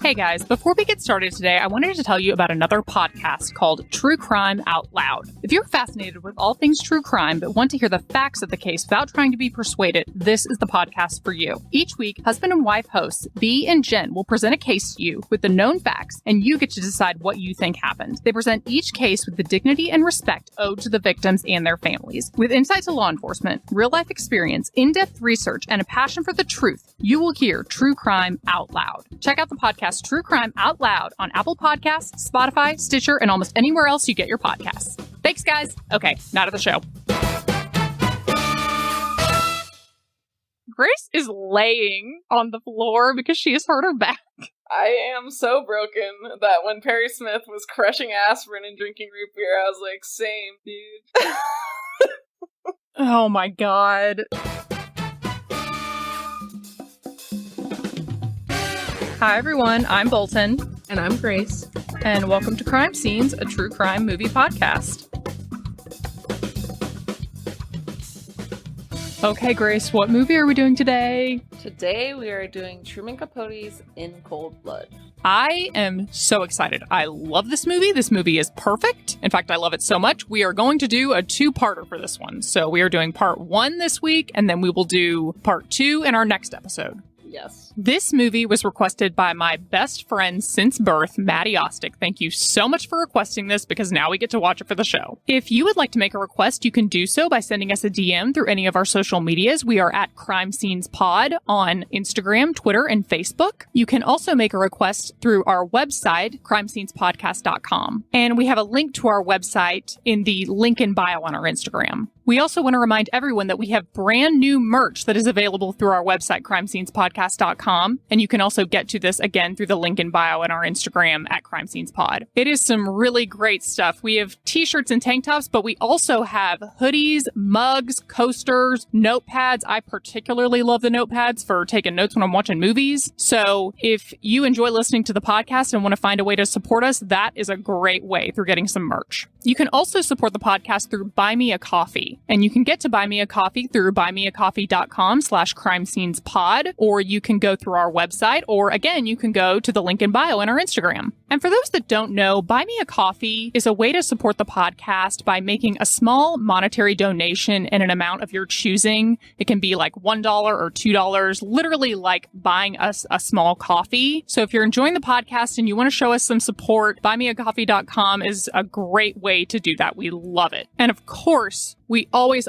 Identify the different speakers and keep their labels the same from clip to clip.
Speaker 1: Hey guys, before we get started today, I wanted to tell you about another podcast called True Crime Out Loud. If you're fascinated with all things true crime but want to hear the facts of the case without trying to be persuaded, this is the podcast for you. Each week, husband and wife hosts Bea and Jen will present a case to you with the known facts, and you get to decide what you think happened. They present each case with the dignity and respect owed to the victims and their families. With insight to law enforcement, real-life experience, in-depth research, and a passion for the truth, you will hear True Crime Out Loud. Check out the podcast True Crime Out Loud on Apple Podcasts, Spotify, Stitcher, and almost anywhere else you get your podcasts. Thanks, guys. Okay, now to the show. Grace is laying on the floor because she has hurt her back.
Speaker 2: I am so broken that when Perry Smith was crushing aspirin and drinking root beer, I was like, same, dude.
Speaker 1: Oh my god. Hi everyone, I'm Bolton.
Speaker 2: And I'm Grace.
Speaker 1: And welcome to Crime Scenes, a true crime movie podcast. Okay, Grace, what movie are we doing today?
Speaker 2: Today we are doing Truman Capote's In Cold Blood.
Speaker 1: I am so excited. I love this movie. This movie is perfect. In fact, I love it so much. We are going to do a two-parter for this one. So we are doing part 1 this week, and then we will do part 2 in our next episode.
Speaker 2: Yes.
Speaker 1: This movie was requested by my best friend since birth, Maddie Ostick. Thank you so much for requesting this because now we get to watch it for the show. If you would like to make a request, you can do so by sending us a DM through any of our social medias. We are at Crime Scenes Pod on Instagram, Twitter, and Facebook. You can also make a request through our website, crimescenespodcast.com. And we have a link to our website in the link in bio on our Instagram. We also want to remind everyone that we have brand new merch that is available through our website, crimescenespodcast.com. And you can also get to this again through the link in bio on our Instagram at crimescenespod. It is some really great stuff. We have t-shirts and tank tops, but we also have hoodies, mugs, coasters, notepads. I particularly love the notepads for taking notes when I'm watching movies. So if you enjoy listening to the podcast and want to find a way to support us, that is a great way through getting some merch. You can also support the podcast through Buy Me a Coffee. And you can get to Buy Me a Coffee through buymeacoffee.com/crimescenespod, or you can go through our website, or again, you can go to the link in bio in our Instagram. And for those that don't know, Buy Me a Coffee is a way to support the podcast by making a small monetary donation in an amount of your choosing. It can be like $1 or $2, literally like buying us a small coffee. So if you're enjoying the podcast and you want to show us some support, buymeacoffee.com is a great way to do that. We love it. And of course, we always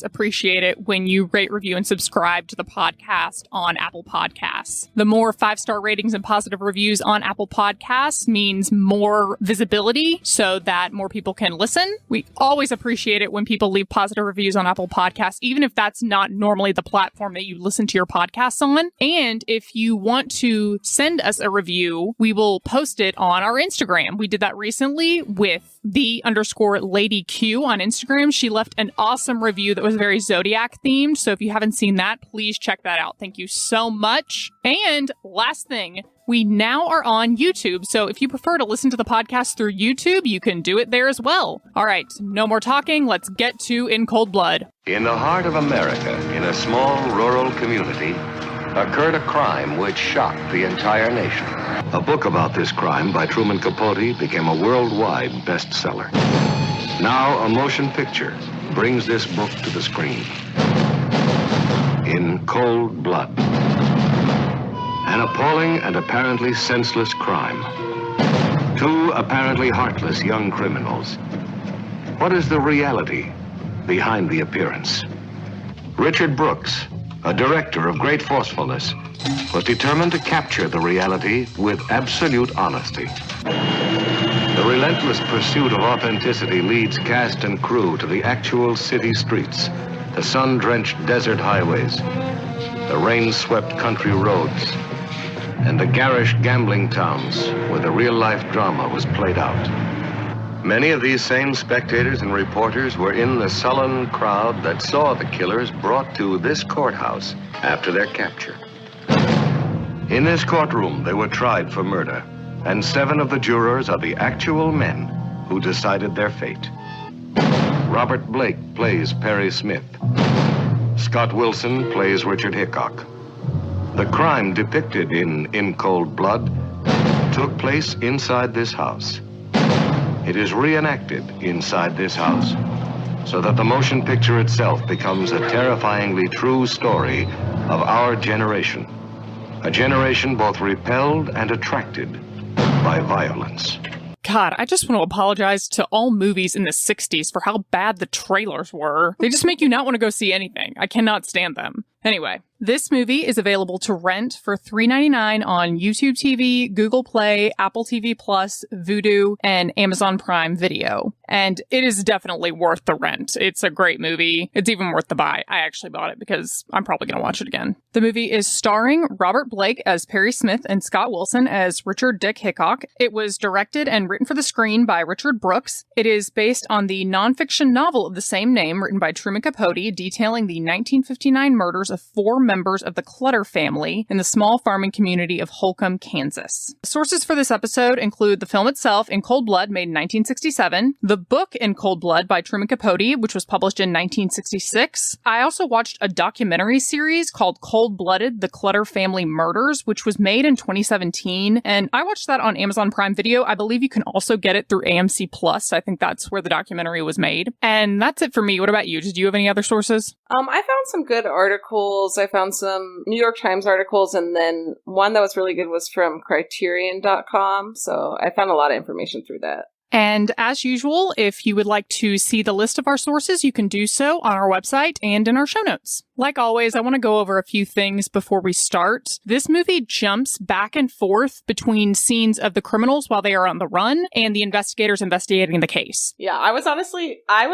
Speaker 1: appreciate it when you rate, review, and subscribe to the podcast on Apple Podcasts. The more 5-star ratings and positive reviews on Apple Podcasts means more visibility so that more people can listen. We always appreciate it when people leave positive reviews on Apple Podcasts, even if that's not normally the platform that you listen to your podcasts on. And if you want to send us a review, we will post it on our Instagram. We did that recently with _Lady Q on Instagram. She left an awesome review that was very Zodiac themed. So if you haven't seen that, please check that out. Thank you so much. And last thing, we now are on YouTube. So if you prefer to listen to the podcast through YouTube, you can do it there as well. All right, no more talking. Let's get to In Cold Blood.
Speaker 3: In the heart of America, in a small rural community, occurred a crime which shocked the entire nation. A book about this crime by Truman Capote became a worldwide bestseller. Now a motion picture brings this book to the screen. In Cold Blood. An appalling and apparently senseless crime. 2 apparently heartless young criminals. What is the reality behind the appearance? Richard Brooks, a director of great forcefulness, was determined to capture the reality with absolute honesty. The relentless pursuit of authenticity leads cast and crew to the actual city streets, the sun-drenched desert highways, the rain-swept country roads, and the garish gambling towns where the real-life drama was played out. Many of these same spectators and reporters were in the sullen crowd that saw the killers brought to this courthouse after their capture. In this courtroom, they were tried for murder, and 7 of the jurors are the actual men who decided their fate. Robert Blake plays Perry Smith. Scott Wilson plays Richard Hickock. The crime depicted in Cold Blood took place inside this house. It is reenacted inside this house, so that the motion picture itself becomes a terrifyingly true story of our generation. A generation both repelled and attracted by violence.
Speaker 1: God, I just want to apologize to all movies in the 60s for how bad the trailers were. They just make you not want to go see anything. I cannot stand them. Anyway, this movie is available to rent for $3.99 on YouTube TV, Google Play, Apple TV Plus, Vudu, and Amazon Prime Video. And it is definitely worth the rent. It's a great movie. It's even worth the buy. I actually bought it because I'm probably going to watch it again. The movie is starring Robert Blake as Perry Smith and Scott Wilson as Richard Dick Hickock. It was directed and written for the screen by Richard Brooks. It is based on the nonfiction novel of the same name written by Truman Capote, detailing the 1959 murders of 4 members of the Clutter family in the small farming community of Holcomb, Kansas. Sources for this episode include the film itself, In Cold Blood, made in 1967, the book In Cold Blood by Truman Capote, which was published in 1966. I also watched a documentary series called Cold-Blooded: The Clutter Family Murders, which was made in 2017, and I watched that on Amazon Prime Video. I believe you can also get it through AMC Plus. I think that's where the documentary was made. And that's it for me. What about you? Did you have any other sources?
Speaker 2: I found some good articles. I found some New York Times articles, and then one that was really good was from Criterion.com. So I found a lot of information through that.
Speaker 1: And as usual, if you would like to see the list of our sources, you can do so on our website and in our show notes. Like always, I want to go over a few things before we start. This movie jumps back and forth between scenes of the criminals while they are on the run and the investigators investigating the case.
Speaker 2: Yeah, I was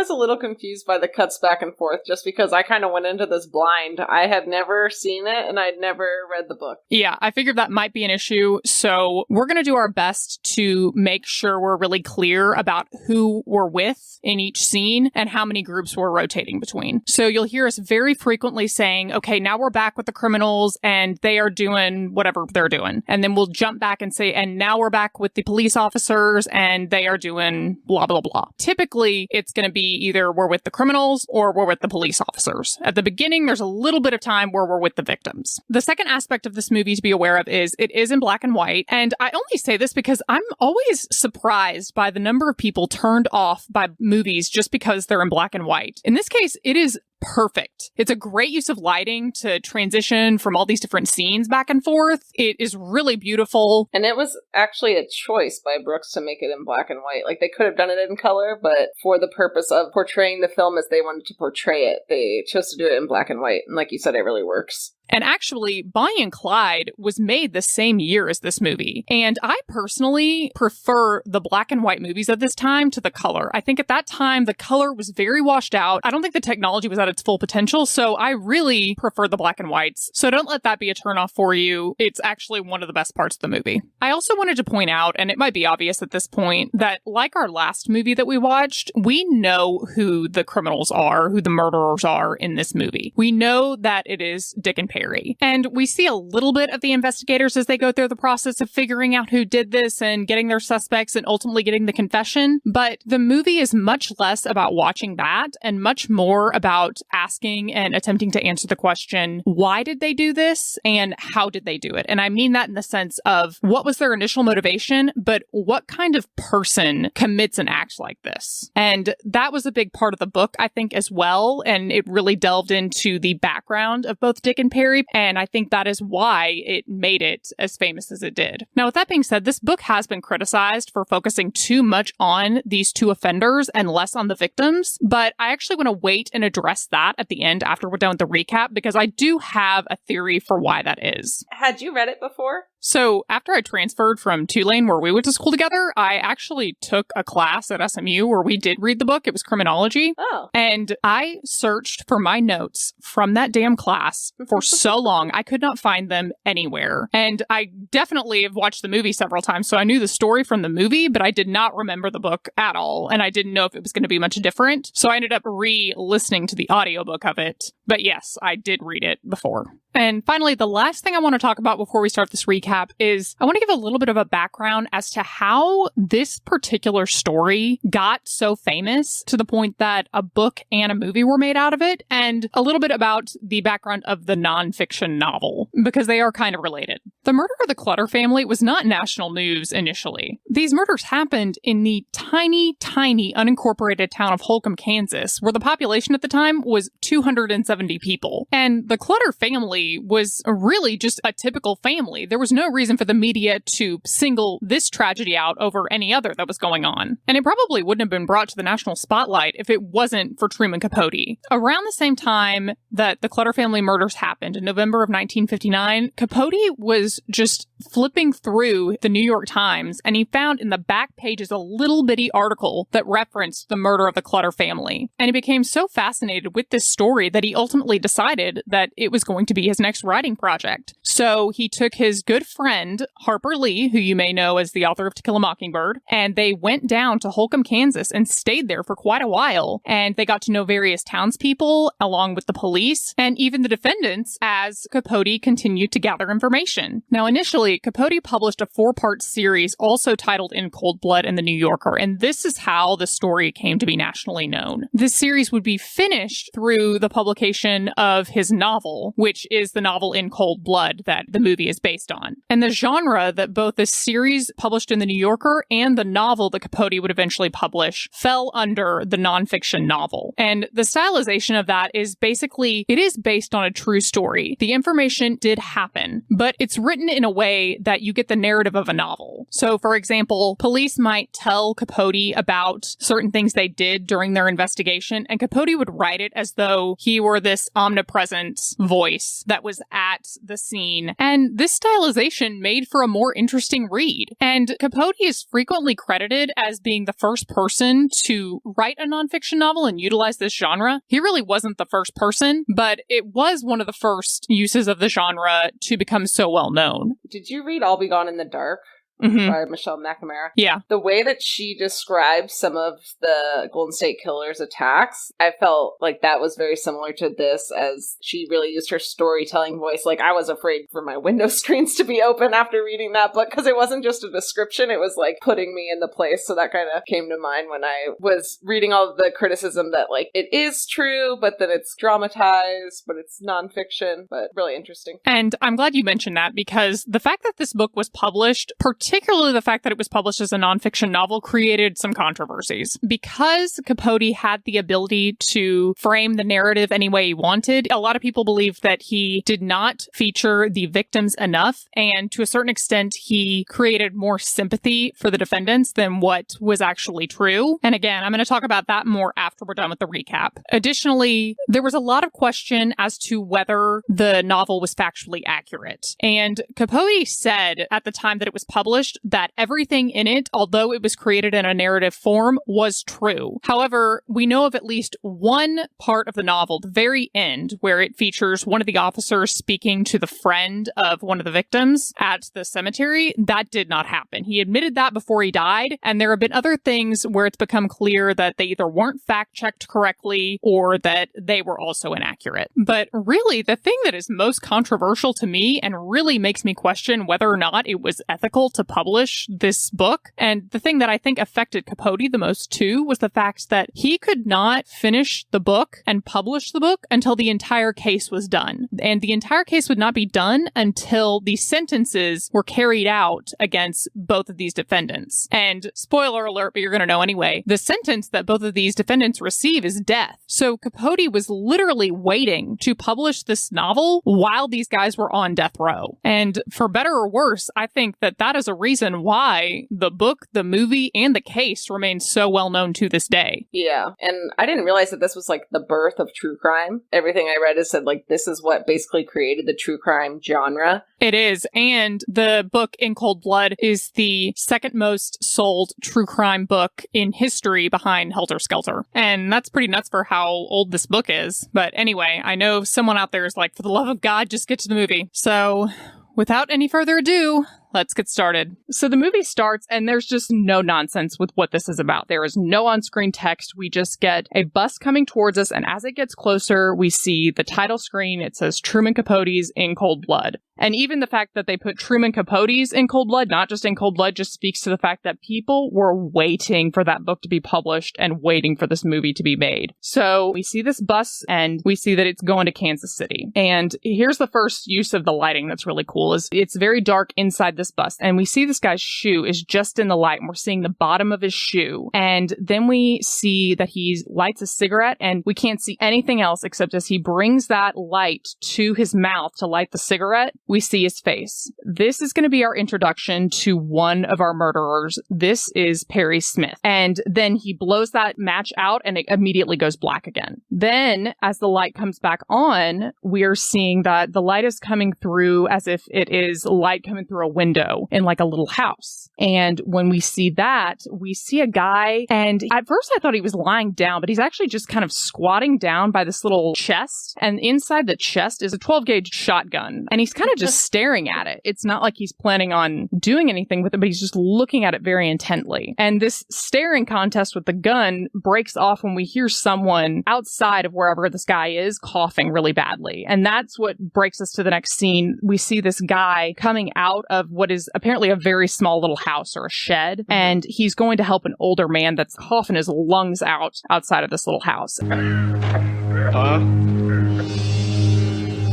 Speaker 2: a little confused by the cuts back and forth just because I kind of went into this blind. I had never seen it and I'd never read the book.
Speaker 1: Yeah, I figured that might be an issue. So we're going to do our best to make sure we're really clear about who we're with in each scene and how many groups we're rotating between. So you'll hear us very frequently saying, okay, now we're back with the criminals and they are doing whatever they're doing. And then we'll jump back and say, and now we're back with the police officers and they are doing blah, blah, blah. Typically, it's going to be either we're with the criminals or we're with the police officers. At the beginning, there's a little bit of time where we're with the victims. The second aspect of this movie to be aware of is it is in black and white. And I only say this because I'm always surprised by the number of people turned off by movies just because they're in black and white. In this case, it is perfect. It's a great use of lighting to transition from all these different scenes back and forth. It is really beautiful.
Speaker 2: And it was actually a choice by Brooks to make it in black and white. Like, they could have done it in color, but for the purpose of portraying the film as they wanted to portray it, they chose to do it in black and white. And like you said, it really works.
Speaker 1: And actually, Bonnie and Clyde was made the same year as this movie. And I personally prefer the black and white movies of this time to the color. I think at that time, the color was very washed out. I don't think the technology was at its full potential, so I really prefer the black and whites. So don't let that be a turnoff for you. It's actually one of the best parts of the movie. I also wanted to point out, and it might be obvious at this point, that like our last movie that we watched, we know who the criminals are, who the murderers are in this movie. We know that it is Dick and Perry. And we see a little bit of the investigators as they go through the process of figuring out who did this and getting their suspects and ultimately getting the confession. But the movie is much less about watching that and much more about asking and attempting to answer the question, why did they do this and how did they do it? And I mean that in the sense of what was their initial motivation, but what kind of person commits an act like this? And that was a big part of the book, I think, as well. And it really delved into the background of both Dick and Perry. And I think that is why it made it as famous as it did. Now, with that being said, this book has been criticized for focusing too much on these two offenders and less on the victims. But I actually want to wait and address that at the end after we're done with the recap, because I do have a theory for why that is.
Speaker 2: Had you read it before?
Speaker 1: So after I transferred from Tulane, where we went to school together, I actually took a class at SMU where we did read the book. It was criminology.
Speaker 2: Oh.
Speaker 1: And I searched for my notes from that damn class for so long. I could not find them anywhere. And I definitely have watched the movie several times, so I knew the story from the movie, but I did not remember the book at all. And I didn't know if it was going to be much different. So I ended up re-listening to the audiobook of it. But yes, I did read it before. And finally, the last thing I want to talk about before we start this recap recap is I want to give a little bit of a background as to how this particular story got so famous to the point that a book and a movie were made out of it, and a little bit about the background of the nonfiction novel, because they are kind of related. The murder of the Clutter family was not national news initially. These murders happened in the tiny, tiny unincorporated town of Holcomb, Kansas, where the population at the time was 270 people. And the Clutter family was really just a typical family. There was no reason for the media to single this tragedy out over any other that was going on. And it probably wouldn't have been brought to the national spotlight if it wasn't for Truman Capote. Around the same time that the Clutter family murders happened in November of 1959, Capote was just flipping through the New York Times, and he found in the back pages a little bitty article that referenced the murder of the Clutter family. And he became so fascinated with this story that he ultimately decided that it was going to be his next writing project. So he took his good friend, Harper Lee, who you may know as the author of To Kill a Mockingbird, and they went down to Holcomb, Kansas, and stayed there for quite a while. And they got to know various townspeople, along with the police, and even the defendants, as Capote continued to gather information. Now, initially, Capote published a 4-part series also titled In Cold Blood in the New Yorker, and this is how the story came to be nationally known. This series would be finished through the publication of his novel, which is the novel In Cold Blood that the movie is based on. And the genre that both the series published in the New Yorker and the novel that Capote would eventually publish fell under the nonfiction novel. And the stylization of that is basically, it is based on a true story. The information did happen, but it's written in a way that you get the narrative of a novel. So, for example, police might tell Capote about certain things they did during their investigation, and Capote would write it as though he were this omnipresent voice that was at the scene. And this stylization made for a more interesting read. And Capote is frequently credited as being the first person to write a nonfiction novel and utilize this genre. He really wasn't the first person, but it was one of the first uses of the genre to become so well known.
Speaker 2: Did you read I'll Be Gone in the Dark?
Speaker 1: Mm-hmm.
Speaker 2: By Michelle McNamara.
Speaker 1: Yeah.
Speaker 2: The way that she described some of the Golden State Killer's attacks, I felt like that was very similar to this, as she really used her storytelling voice. Like, I was afraid for my window screens to be open after reading that book, because it wasn't just a description, it was like putting me in the place. So that kind of came to mind when I was reading all of the criticism that, like, it is true, but that it's dramatized, but it's nonfiction, but really interesting.
Speaker 1: And I'm glad you mentioned that, because the fact that this book was published, particularly the fact that it was published as a nonfiction novel, created some controversies. Because Capote had the ability to frame the narrative any way he wanted, a lot of people believe that he did not feature the victims enough, and to a certain extent, he created more sympathy for the defendants than what was actually true. And again, I'm going to talk about that more after we're done with the recap. Additionally, there was a lot of question as to whether the novel was factually accurate. And Capote said at the time that it was published that everything in it, although it was created in a narrative form, was true. However, we know of at least one part of the novel, the very end, where it features one of the officers speaking to the friend of one of the victims at the cemetery. That did not happen. He admitted that before he died, and there have been other things where it's become clear that they either weren't fact-checked correctly or that they were also inaccurate. But really, the thing that is most controversial to me and really makes me question whether or not it was ethical to publish this book, and the thing that I think affected Capote the most too, was the fact that he could not finish the book and publish the book until the entire case was done. And the entire case would not be done until the sentences were carried out against both of these defendants. And spoiler alert, but you're going to know anyway, the sentence that both of these defendants receive is death. So Capote was literally waiting to publish this novel while these guys were on death row. And for better or worse, I think that that is a reason why the book, the movie, and the case remain so well known to this day.
Speaker 2: Yeah, and I didn't realize that this was like the birth of true crime. Everything I read has said like this is what basically created the true crime genre.
Speaker 1: It is, and the book In Cold Blood is the second most sold true crime book in history behind Helter Skelter. And that's pretty nuts for how old this book is. But anyway, I know someone out there is like, for the love of God, just get to the movie. So without any further ado, Let's get started. So the movie starts and there's just no nonsense with what this is about. There is no on-screen text. We just get a bus coming towards us, and as it gets closer, we see the title screen. It says Truman Capote's In Cold Blood. And even the fact that they put Truman Capote's In Cold Blood, not just In Cold Blood, just speaks to the fact that people were waiting for that book to be published and waiting for this movie to be made. So we see this bus and we see that it's going to Kansas City. And here's the first use of the lighting that's really cool is it's very dark inside this bus. And we see this guy's shoe is just in the light and we're seeing the bottom of his shoe. And then we see that he lights a cigarette and we can't see anything else except as he brings that light to his mouth to light the cigarette, we see his face. This is going to be our introduction to one of our murderers. This is Perry Smith. And then he blows that match out and it immediately goes black again. Then as the light comes back on, we are seeing that the light is coming through as if it is light coming through a window in like a little house. And when we see that, we see a guy, and at first I thought he was lying down, but he's actually just kind of squatting down by this little chest. And inside the chest is a 12-gauge shotgun. And he's kind of just staring at it. It's not like he's planning on doing anything with it, but he's just looking at it very intently. And this staring contest with the gun breaks off when we hear someone outside of wherever this guy is coughing really badly. And that's what breaks us to the next scene. We see this guy coming out of what is apparently a very small little house or a shed, and he's going to help an older man that's coughing his lungs out outside of this little house.
Speaker 4: Pa?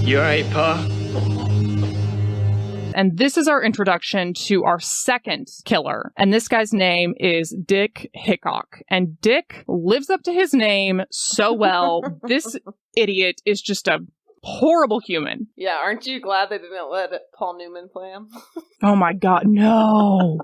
Speaker 4: You alright, Pa?
Speaker 1: And this is our introduction to our second killer. And this guy's name is Dick Hickock. And Dick lives up to his name so well. This idiot is just a horrible human.
Speaker 2: Yeah, aren't you glad they didn't let Paul Newman play him?
Speaker 1: Oh my God, no.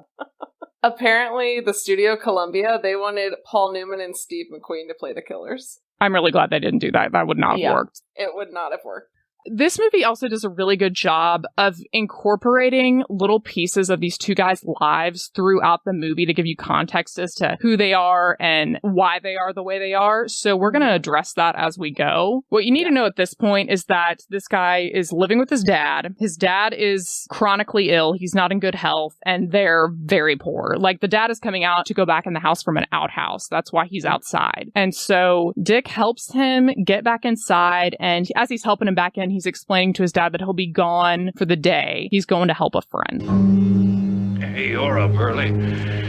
Speaker 2: Apparently, the studio Columbia, they wanted Paul Newman and Steve McQueen to play the killers.
Speaker 1: I'm really glad they didn't do that. That would not have worked.
Speaker 2: It would not have worked.
Speaker 1: This movie also does a really good job of incorporating little pieces of these two guys' lives throughout the movie to give you context as to who they are and why they are the way they are. So we're going to address that as we go. What you need to know at this point is that this guy is living with his dad. His dad is chronically ill. He's not in good health, and they're very poor. Like, the dad is coming out to go back in the house from an outhouse. That's why he's outside. And so Dick helps him get back inside, and as he's helping him back in, he's explaining to his dad that he'll be gone for the day. He's going to help a friend.
Speaker 4: Hey, you're up early.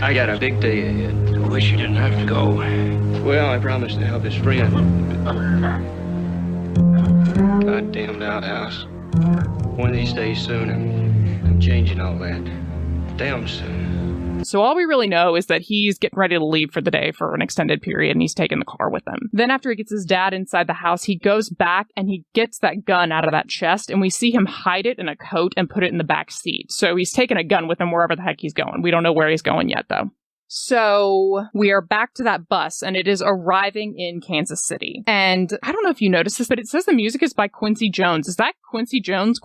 Speaker 4: I got a big day ahead. I wish you didn't have to go. Well, I promised to help his friend. Goddamned outhouse. One of these days soon, I'm changing all that. Damn soon.
Speaker 1: So all we really know is that he's getting ready to leave for the day for an extended period, and he's taking the car with him. Then after he gets his dad inside the house, he goes back and he gets that gun out of that chest, and we see him hide it in a coat and put it in the back seat. So he's taking a gun with him wherever the heck he's going. We don't know where he's going yet, though. So we are back to that bus, and it is arriving in Kansas City. And I don't know if you noticed this, but it says the music is by Quincy Jones. Is that Quincy Jones?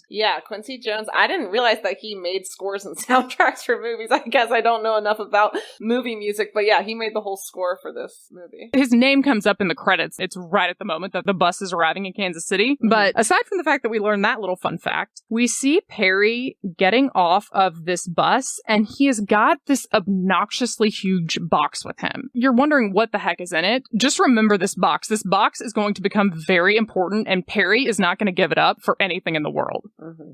Speaker 2: Yeah, Quincy Jones. I didn't realize that he made scores and soundtracks for movies. I guess I don't know enough about movie music, but yeah, he made the whole score for this movie.
Speaker 1: His name comes up in the credits. It's right at the moment that the bus is arriving in Kansas City. But aside from the fact that we learned that little fun fact, we see Perry getting off of this bus, and he has got this obnoxiously huge box with him. You're wondering what the heck is in it? Just remember this box. This box is going to become very important, and Perry is not going to give it up for anything in the world.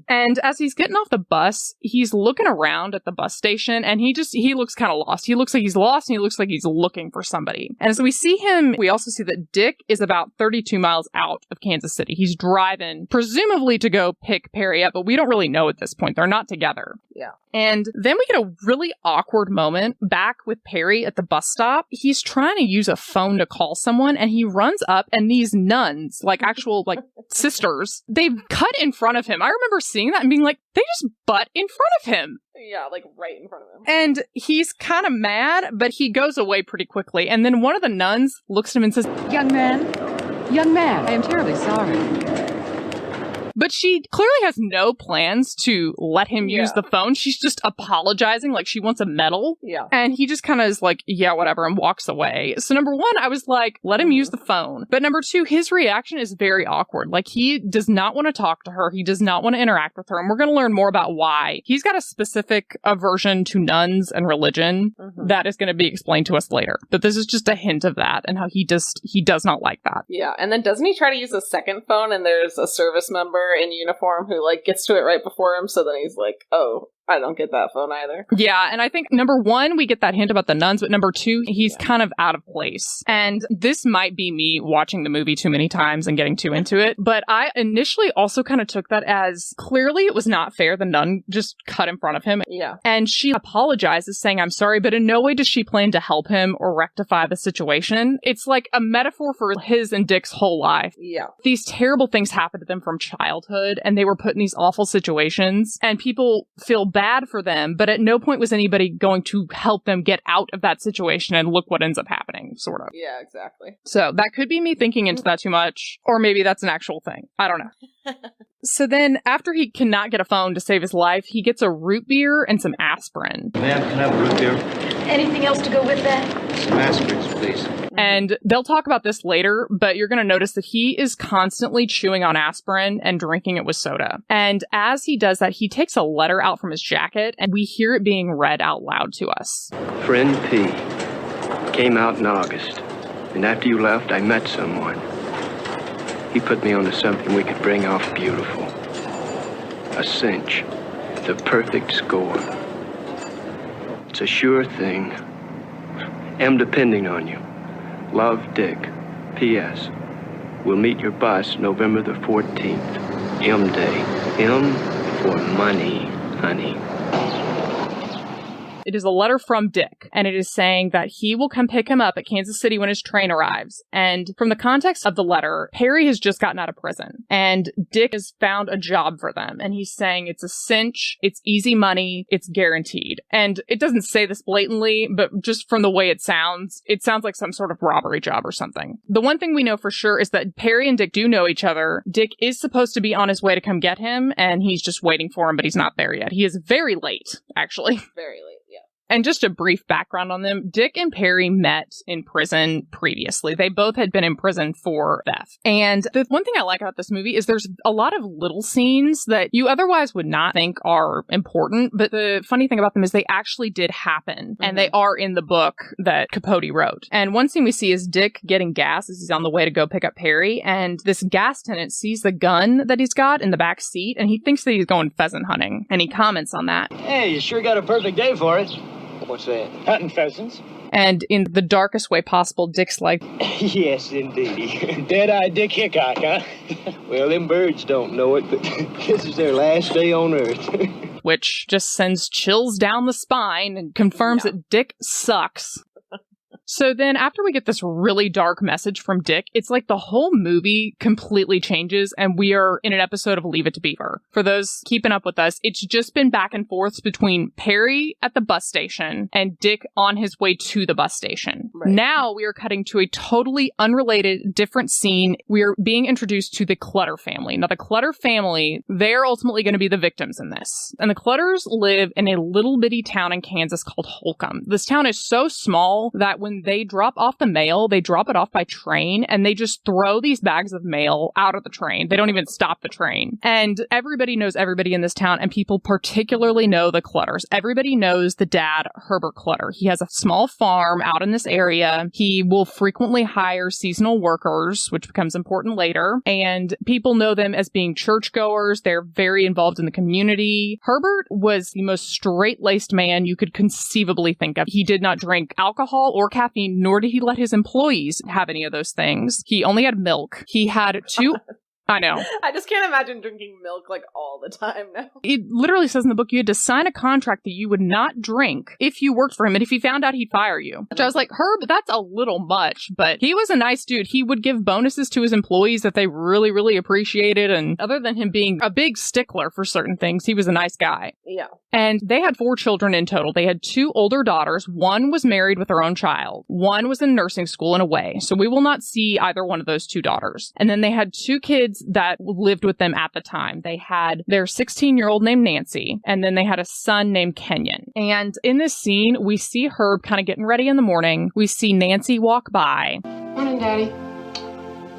Speaker 1: And as he's getting off the bus, he's looking around at the bus station, and he looks kind of lost. He looks like he's lost, and he looks like he's looking for somebody. And so we see him, we also see that Dick is about 32 miles out of Kansas City. He's driving, presumably to go pick Perry up, but we don't really know at this point. They're not together.
Speaker 2: Yeah.
Speaker 1: And then we get a really awkward moment back with Perry at the bus stop. He's trying to use a phone to call someone, and he runs up, and these nuns, like actual like sisters, they cut in front of him. I remember seeing that and being like, they just butt in front of him.
Speaker 2: Yeah, like right in front of him.
Speaker 1: And he's kind of mad, but he goes away pretty quickly. And then one of the nuns looks at him and says,
Speaker 5: Young man, I am terribly sorry.
Speaker 1: But she clearly has no plans to let him use the phone. She's just apologizing like she wants a medal.
Speaker 2: Yeah.
Speaker 1: And he just kind of is like, yeah, whatever, and walks away. So number one, I was like, let him use the phone. But number two, his reaction is very awkward. Like, he does not want to talk to her. He does not want to interact with her. And we're going to learn more about why. He's got a specific aversion to nuns and religion that is going to be explained to us later. But this is just a hint of that and how he does not like that.
Speaker 2: Yeah. And then doesn't he try to use a second phone, and there's a service member in uniform who like gets to it right before him. So then he's like, oh, I don't get that phone either.
Speaker 1: Yeah, and I think number one, we get that hint about the nuns, but number two, he's kind of out of place. And this might be me watching the movie too many times and getting too into it, but I initially also kind of took that as clearly it was not fair. The nun just cut in front of him.
Speaker 2: Yeah.
Speaker 1: And she apologizes, saying, I'm sorry, but in no way does she plan to help him or rectify the situation. It's like a metaphor for his and Dick's whole life.
Speaker 2: Yeah.
Speaker 1: These terrible things happened to them from childhood, and they were put in these awful situations, and people feel bad for them, but at no point was anybody going to help them get out of that situation, and look what ends up happening, sort of.
Speaker 2: Yeah, exactly.
Speaker 1: So that could be me thinking into that too much, or maybe that's an actual thing. I don't know. So then, after he cannot get a phone to save his life, he gets a root beer and some aspirin.
Speaker 5: Ma'am, can I have a root beer?
Speaker 6: Anything else to go with that?
Speaker 5: Some aspirins, please.
Speaker 1: And they'll talk about this later, but you're going to notice that he is constantly chewing on aspirin and drinking it with soda. And as he does that, he takes a letter out from his jacket, and we hear it being read out loud to us.
Speaker 4: Friend P. Came out in August, and after you left, I met someone. He put me onto something we could bring off beautiful. A cinch. The perfect score. It's a sure thing. Am depending on you. Love, Dick. P.S. We'll meet your bus November the 14th. M Day. M for money, honey.
Speaker 1: It is a letter from Dick, and it is saying that he will come pick him up at Kansas City when his train arrives. And from the context of the letter, Perry has just gotten out of prison, and Dick has found a job for them. And he's saying it's a cinch, it's easy money, it's guaranteed. And it doesn't say this blatantly, but just from the way it sounds like some sort of robbery job or something. The one thing we know for sure is that Perry and Dick do know each other. Dick is supposed to be on his way to come get him, and he's just waiting for him, but he's not there yet. He is very late, actually.
Speaker 2: Very late, yeah.
Speaker 1: And just a brief background on them, Dick and Perry met in prison previously. They both had been in prison for theft. And the one thing I like about this movie is there's a lot of little scenes that you otherwise would not think are important. But the funny thing about them is they actually did happen. And they are in the book that Capote wrote. And one scene we see is Dick getting gas as he's on the way to go pick up Perry. And this gas tenant sees the gun that he's got in the back seat, and he thinks that he's going pheasant hunting. And he comments on that.
Speaker 5: Hey, you sure got a perfect day for it.
Speaker 4: What's that?
Speaker 5: Hunting pheasants.
Speaker 1: And in the darkest way possible, Dick's like,
Speaker 5: Yes, indeed. Dead-eyed Dick Hickock, huh? Well, them birds don't know it, but this is their last day on Earth.
Speaker 1: which just sends chills down the spine and confirms that Dick sucks. So then after we get this really dark message from Dick, it's like the whole movie completely changes and we are in an episode of Leave It to Beaver. For those keeping up with us, it's just been back and forth between Perry at the bus station and Dick on his way to the bus station. Right. Now we are cutting to a totally unrelated, different scene. We are being introduced to the Clutter family. Now the Clutter family, they're ultimately going to be the victims in this. And the Clutters live in a little bitty town in Kansas called Holcomb. This town is so small that when they drop off the mail, they drop it off by train, and they just throw these bags of mail out of the train. They don't even stop the train. And everybody knows everybody in this town, and people particularly know the Clutters. Everybody knows the dad, Herbert Clutter. He has a small farm out in this area. He will frequently hire seasonal workers, which becomes important later. And people know them as being churchgoers. They're very involved in the community. Herbert was the most straight-laced man you could conceivably think of. He did not drink alcohol or caffeine, nor did he let his employees have any of those things. He only had milk. He had two... I know.
Speaker 2: I just can't imagine drinking milk like all the time now.
Speaker 1: It literally says in the book you had to sign a contract that you would not drink if you worked for him, and if he found out, he'd fire you. Which I was like, Herb, that's a little much, but he was a nice dude. He would give bonuses to his employees that they really, really appreciated, and other than him being a big stickler for certain things, he was a nice guy.
Speaker 2: Yeah.
Speaker 1: And they had 4 children in total. They had 2 older daughters. One was married with her own child. One was in nursing school and away, so we will not see either one of those 2 daughters. And then they had 2 kids kids that lived with them at the time. They had their 16-year-old named Nancy, and then they had a son named Kenyon. And in this scene, we see Herb kind of getting ready in the morning. We see Nancy walk by.
Speaker 7: Morning, Daddy.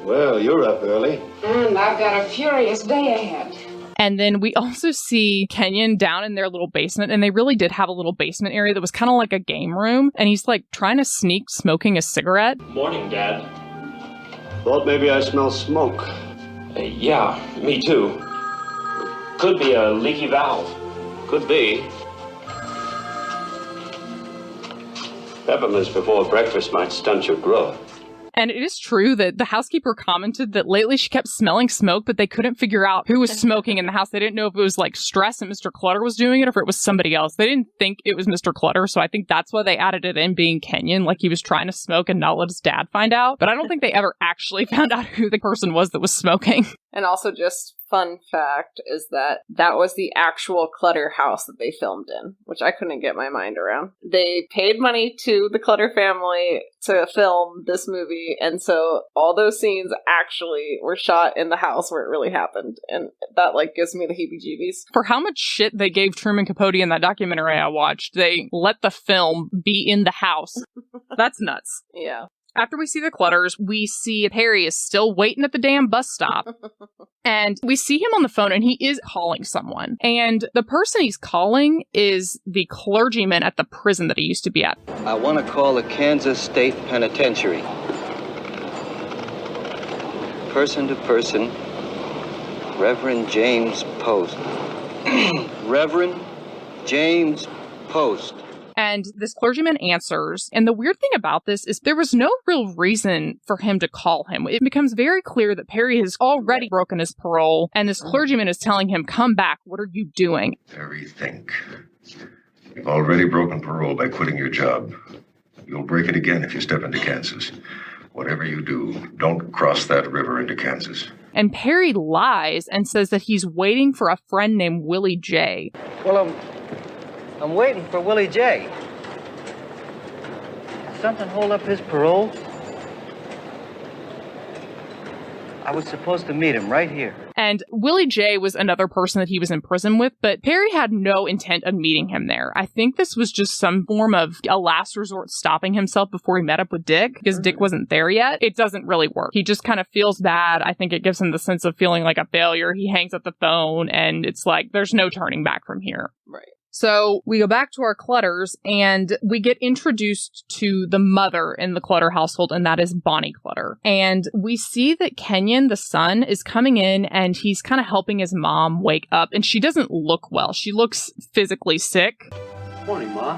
Speaker 5: Well, you're up early.
Speaker 7: And I've got a furious day ahead.
Speaker 1: And then we also see Kenyon down in their little basement, and they really did have a little basement area that was kind of like a game room, and he's like trying to sneak smoking a cigarette.
Speaker 8: Morning, Dad.
Speaker 5: Thought maybe I smell smoke.
Speaker 8: Yeah, me too. Could be a leaky valve.
Speaker 5: Could be. Peppermints before breakfast might stunt your growth.
Speaker 1: And it is true that the housekeeper commented that lately she kept smelling smoke, but they couldn't figure out who was smoking in the house. They didn't know if it was like stress and Mr. Clutter was doing it or if it was somebody else. They didn't think it was Mr. Clutter, so I think that's why they added it in being Kenyon, like he was trying to smoke and not let his dad find out. But I don't think they ever actually found out who the person was that was smoking.
Speaker 2: And also just fun fact is that was the actual Clutter house that they filmed in, which I couldn't get my mind around. They paid money to the Clutter family to film this movie, and so all those scenes actually were shot in the house where it really happened, and that like gives me the heebie-jeebies.
Speaker 1: For how much shit they gave Truman Capote in that documentary I watched, they let the film be in the house. That's nuts.
Speaker 2: Yeah.
Speaker 1: After we see the Clutters, we see Perry is still waiting at the damn bus stop. And we see him on the phone, and he is calling someone. And the person he's calling is the clergyman at the prison that he used to be at.
Speaker 9: I want to call the Kansas State Penitentiary. Person to person, Reverend James Post. Reverend James Post.
Speaker 1: And this clergyman answers. And the weird thing about this is there was no real reason for him to call him. It becomes very clear that Perry has already broken his parole, and this clergyman is telling him, come back, what are you doing?
Speaker 3: Perry, think. You've already broken parole by quitting your job. You'll break it again if you step into Kansas. Whatever you do, don't cross that river into Kansas.
Speaker 1: And Perry lies and says that he's waiting for a friend named Willie J.
Speaker 9: Well, I'm waiting for Willie J. Did something hold up his parole? I was supposed to meet him right here.
Speaker 1: And Willie J was another person that he was in prison with, but Perry had no intent of meeting him there. I think this was just some form of a last resort stopping himself before he met up with Dick, because Dick wasn't there yet. It doesn't really work. He just kind of feels bad. I think it gives him the sense of feeling like a failure. He hangs up the phone, and it's like, there's no turning back from here.
Speaker 2: Right.
Speaker 1: So we go back to our Clutters, and we get introduced to the mother in the Clutter household, and that is Bonnie Clutter. And we see that Kenyon, the son, is coming in, and he's kind of helping his mom wake up, and she doesn't look well. She looks physically sick.
Speaker 5: Morning, Ma.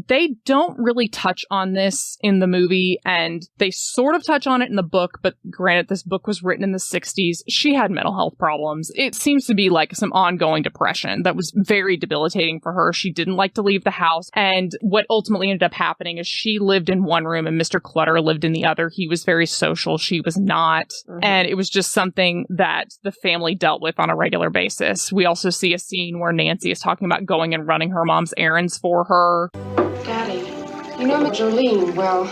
Speaker 1: They don't really touch on this in the movie, and they sort of touch on it in the book, but granted, this book was written in the 60s. She had mental health problems. It seems to be like some ongoing depression that was very debilitating for her. She didn't like to leave the house, and what ultimately ended up happening is she lived in one room and Mr. Clutter lived in the other. He was very social. She was not, and it was just something that the family dealt with on a regular basis. We also see a scene where Nancy is talking about going and running her mom's errands for her.
Speaker 7: Daddy, you know Miss Jolene well.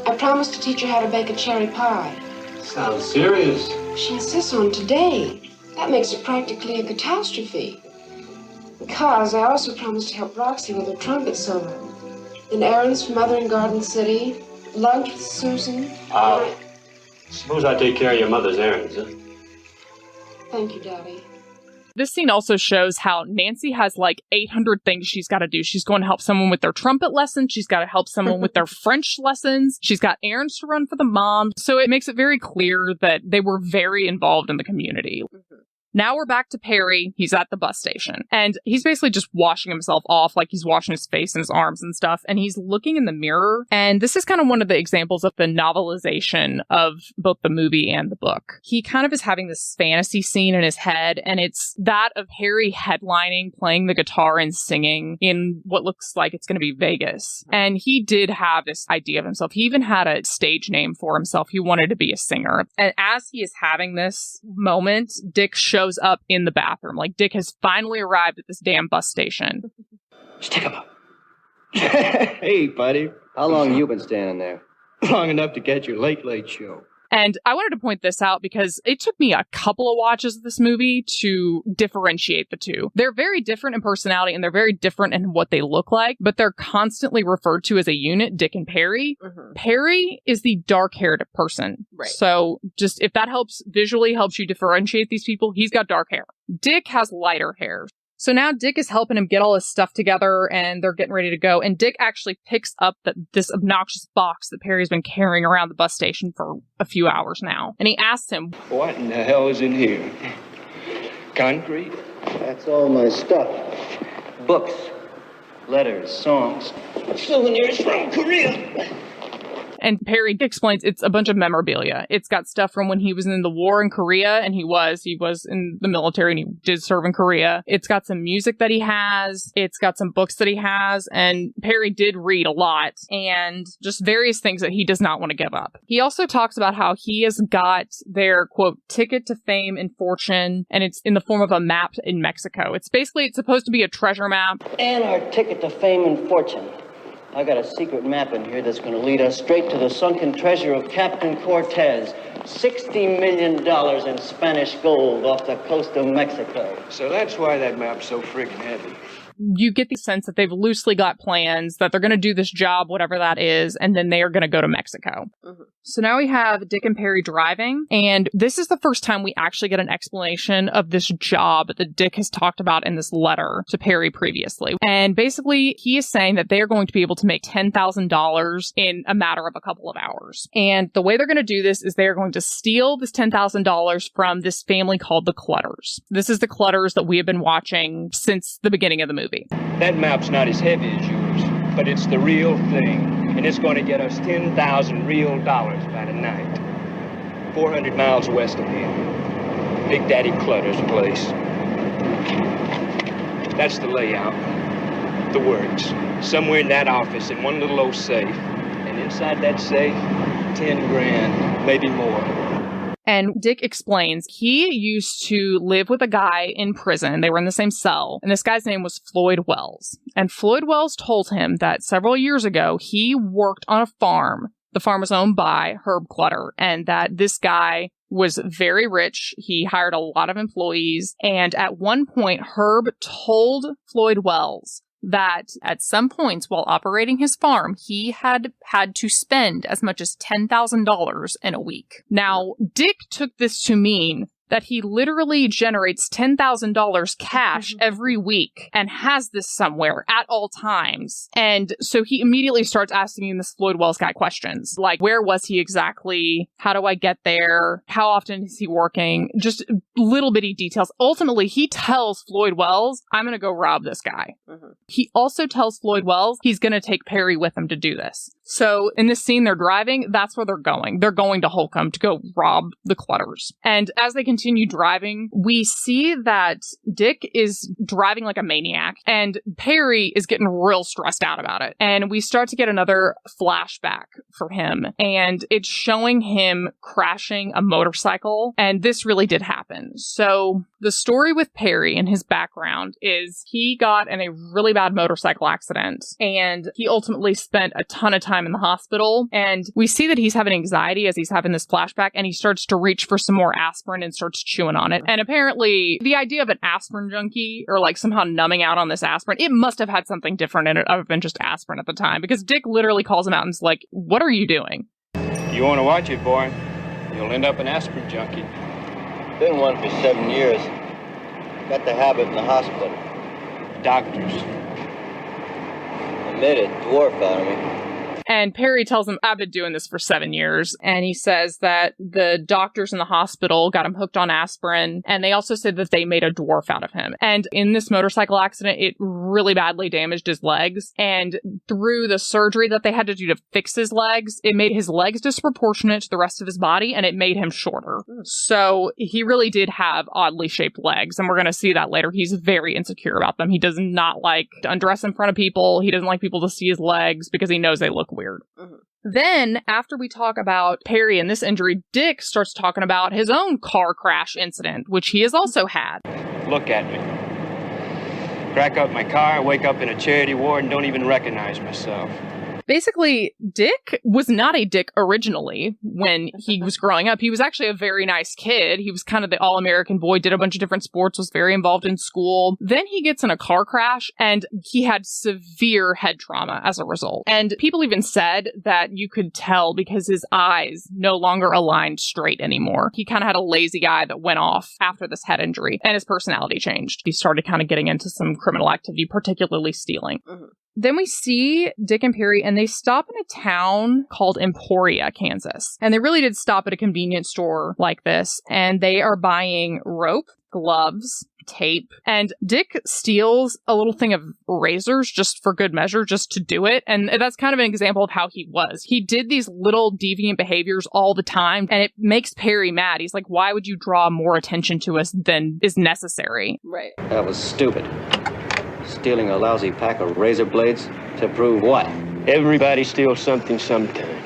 Speaker 7: I promised to teach her how to bake a cherry pie.
Speaker 5: Sounds serious.
Speaker 7: She insists on today. That makes it practically a catastrophe. Because I also promised to help Roxy with her trumpet solo. Then errands for Mother in Garden City, lunch with Susan.
Speaker 5: Suppose I take care of your mother's errands, huh?
Speaker 7: Thank you, Daddy.
Speaker 1: This scene also shows how Nancy has like 800 things she's got to do. She's going to help someone with their trumpet lessons. She's got to help someone with their French lessons. She's got errands to run for the mom. So it makes it very clear that they were very involved in the community. Now we're back to Perry. He's at the bus station, and he's basically just washing himself off, like he's washing his face and his arms and stuff, and he's looking in the mirror. And this is kind of one of the examples of the novelization of both the movie and the book. He kind of is having this fantasy scene in his head, and it's that of Harry headlining, playing the guitar and singing in what looks like it's going to be Vegas. And he did have this idea of himself. He even had a stage name for himself. He wanted to be a singer. And as he is having this moment, Dick shows up in the bathroom. Like, Dick has finally arrived at this damn bus station.
Speaker 9: Stick him up.
Speaker 5: Hey, buddy.
Speaker 9: How long you been standing there?
Speaker 5: Long enough to catch your late show.
Speaker 1: And I wanted to point this out because it took me a couple of watches of this movie to differentiate the two. They're very different in personality and they're very different in what they look like, but they're constantly referred to as a unit, Dick and Perry.
Speaker 2: Mm-hmm.
Speaker 1: Perry is the dark-haired person.
Speaker 2: Right.
Speaker 1: So just if that visually helps you differentiate these people, he's got dark hair. Dick has lighter hair. So now Dick is helping him get all his stuff together and they're getting ready to go. And Dick actually picks up this obnoxious box that Perry's been carrying around the bus station for a few hours now. And he asks him,
Speaker 4: What in the hell is in here? Concrete?
Speaker 9: That's all my stuff. Books, letters, songs, souvenirs from Korea.
Speaker 1: and Perry explains it's a bunch of memorabilia. It's got stuff from when he was in the war in Korea, and he was in the military and he did serve in Korea. It's got some music that he has. It's got some books that he has. And Perry did read a lot and just various things that he does not want to give up. He also talks about how he has got their, quote, ticket to fame and fortune, and it's in the form of a map in Mexico. It's supposed to be a treasure map.
Speaker 9: And our ticket to fame and fortune. I got a secret map in here that's going to lead us straight to the sunken treasure of Captain Cortez. $60 million in Spanish gold off the coast of Mexico.
Speaker 4: So that's why that map's so friggin' heavy.
Speaker 1: You get the sense that they've loosely got plans, that they're going to do this job, whatever that is, and then they are going to go to Mexico. Mm-hmm. So now we have Dick and Perry driving, and this is the first time we actually get an explanation of this job that Dick has talked about in this letter to Perry previously. And basically, he is saying that they are going to be able to make $10,000 in a matter of a couple of hours. And the way they're going to do this is they are going to steal this $10,000 from this family called the Clutters. This is the Clutters that we have been watching since the beginning of the movie.
Speaker 4: That map's not as heavy as yours, but it's the real thing. And it's going to get us 10,000 real dollars by tonight. 400 miles west of here. Big Daddy Clutter's place. That's the layout. The works. Somewhere in that office, in one little old safe. And inside that safe, 10 grand, maybe more.
Speaker 1: And Dick explains he used to live with a guy in prison. They were in the same cell. And this guy's name was Floyd Wells. And Floyd Wells told him that several years ago, he worked on a farm. The farm was owned by Herb Clutter. And that this guy was very rich. He hired a lot of employees. And at one point, Herb told Floyd Wells that at some points while operating his farm, he had to spend as much as $10,000 in a week. Now, Dick took this to mean that he literally generates $10,000 cash every week and has this somewhere at all times. And so he immediately starts asking this Floyd Wells guy questions, like, where was he exactly? How do I get there? How often is he working? Just little bitty details. Ultimately, he tells Floyd Wells, I'm going to go rob this guy. Mm-hmm. He also tells Floyd Wells he's going to take Perry with him to do this. So in this scene, they're driving. That's where they're going. They're going to Holcomb to go rob the Clutters. And as they continue driving, we see that Dick is driving like a maniac and Perry is getting real stressed out about it. And we start to get another flashback for him, and it's showing him crashing a motorcycle. And this really did happen. So the story with Perry and his background is he got in a really bad motorcycle accident and he ultimately spent a ton of time in the hospital. And we see that he's having anxiety as he's having this flashback, and he starts to reach for some more aspirin and starts chewing on it. And apparently the idea of an aspirin junkie or like somehow numbing out on this aspirin, it must have had something different in it other than just aspirin at the time, because Dick literally calls him out and is like, what are you doing?
Speaker 4: You want to watch it, boy. You'll end up an aspirin junkie.
Speaker 9: Been one for 7 years. Got the habit in the hospital.
Speaker 4: Doctors.
Speaker 9: They made a dwarf out of me.
Speaker 1: And Perry tells him, I've been doing this for 7 years. And he says that the doctors in the hospital got him hooked on aspirin. And they also said that they made a dwarf out of him. And in this motorcycle accident, it really badly damaged his legs. And through the surgery that they had to do to fix his legs, it made his legs disproportionate to the rest of his body, and it made him shorter. So he really did have oddly shaped legs. And we're going to see that later. He's very insecure about them. He does not like to undress in front of people. He doesn't like people to see his legs because he knows they look weird. Mm-hmm. Then, after we talk about Perry and this injury, Dick starts talking about his own car crash incident, which he has also had.
Speaker 4: Look at me. Crack up my car, wake up in a charity ward, and don't even recognize myself.
Speaker 1: Basically, Dick was not a dick originally when he was growing up. He was actually a very nice kid. He was kind of the all-American boy, did a bunch of different sports, was very involved in school. Then he gets in a car crash, and he had severe head trauma as a result. And people even said that you could tell because his eyes no longer aligned straight anymore. He kind of had a lazy eye that went off after this head injury, and his personality changed. He started kind of getting into some criminal activity, particularly stealing. Then we see Dick and Perry, and they stop in a town called Emporia, Kansas. And they really did stop at a convenience store like this, and they are buying rope, gloves, tape, and Dick steals a little thing of razors just for good measure, just to do it. And that's kind of an example of how he was. He did these little deviant behaviors all the time, and it makes Perry mad. He's like, why would you draw more attention to us than is necessary?
Speaker 2: Right.
Speaker 9: That was stupid. Stealing a lousy pack of razor blades to prove what?
Speaker 4: Everybody steals something sometime.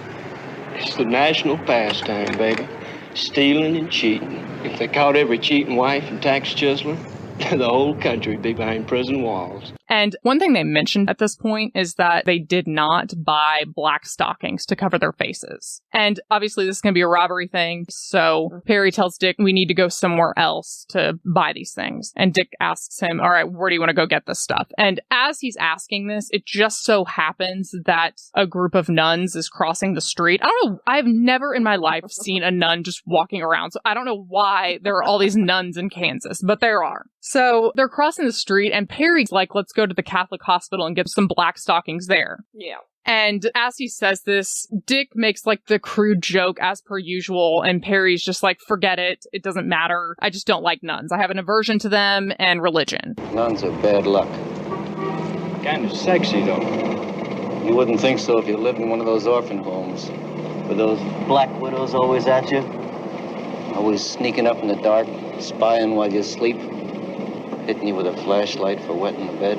Speaker 4: It's the national pastime, baby. Stealing and cheating. If they caught every cheating wife and tax chiseler, the whole country would be behind prison walls.
Speaker 1: And one thing they mentioned at this point is that they did not buy black stockings to cover their faces. And obviously this is going to be a robbery thing. So Perry tells Dick, we need to go somewhere else to buy these things. And Dick asks him, all right, where do you want to go get this stuff? And as he's asking this, it just so happens that a group of nuns is crossing the street. I don't know. I've never in my life seen a nun just walking around. So I don't know why there are all these nuns in Kansas, but there are. So they're crossing the street, and Perry's like, let's go to the Catholic hospital and get some black stockings there.
Speaker 2: Yeah.
Speaker 1: And as he says this, Dick makes like the crude joke as per usual, and Perry's just like, forget it. It doesn't matter. I just don't like nuns. I have an aversion to them and religion.
Speaker 9: Nuns are bad luck.
Speaker 5: Kind of sexy, though.
Speaker 9: You wouldn't think so if you lived in one of those orphan homes. With those black widows always at you. Always sneaking up in the dark, spying while you sleep. Hitting you with a flashlight for wetting the bed.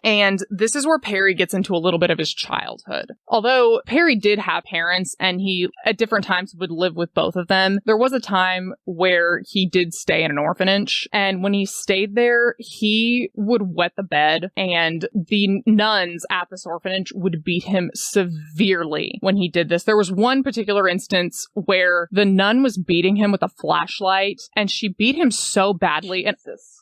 Speaker 1: And this is where Perry gets into a little bit of his childhood. Although Perry did have parents and he at different times would live with both of them, there was a time where he did stay in an orphanage. And when he stayed there, he would wet the bed, and the nuns at this orphanage would beat him severely when he did this. There was one particular instance where the nun was beating him with a flashlight, and she beat him so badly. And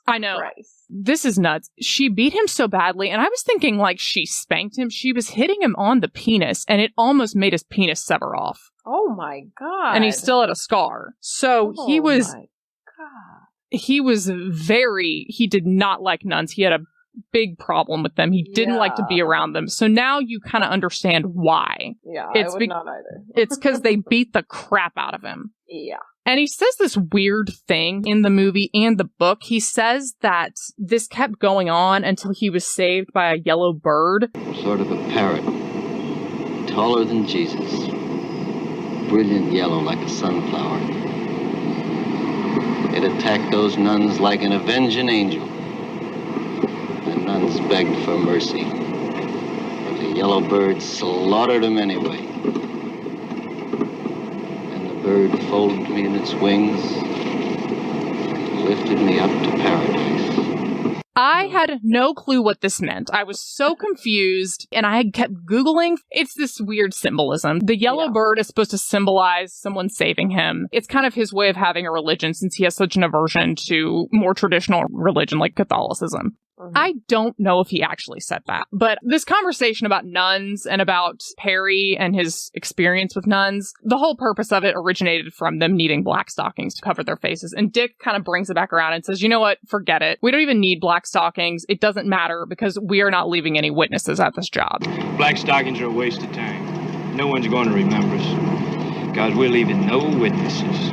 Speaker 1: I know. Christ. This is nuts. She beat him so badly, and I was thinking like she spanked him. She was hitting him on the penis, and it almost made his penis sever off.
Speaker 2: Oh my God.
Speaker 1: And he still had a scar. So he did not like nuns. He had a big problem with them. He didn't like to be around them. So now you kind of understand why.
Speaker 2: Yeah, I would not either.
Speaker 1: It's because they beat the crap out of him.
Speaker 2: Yeah.
Speaker 1: And he says this weird thing in the movie and the book. He says that this kept going on until he was saved by a yellow bird.
Speaker 9: Sort of a parrot. Taller than Jesus. Brilliant yellow like a sunflower. It attacked those nuns like an avenging angel. The nuns begged for mercy. But the yellow bird slaughtered them anyway. Bird folded me in its wings, lifted me up to paradise.
Speaker 1: I had no clue what this meant. I was so confused, and I had kept Googling. It's this weird symbolism. The yellow bird is supposed to symbolize someone saving him. It's kind of his way of having a religion, since he has such an aversion to more traditional religion like Catholicism. I don't know if he actually said that, but this conversation about nuns and about Perry and his experience with nuns, the whole purpose of it originated from them needing black stockings to cover their faces. And Dick kind of brings it back around and says, you know what? Forget it. We don't even need black stockings. It doesn't matter because we are not leaving any witnesses at this job.
Speaker 5: Black stockings are a waste of time. No one's going to remember us because we're leaving no witnesses.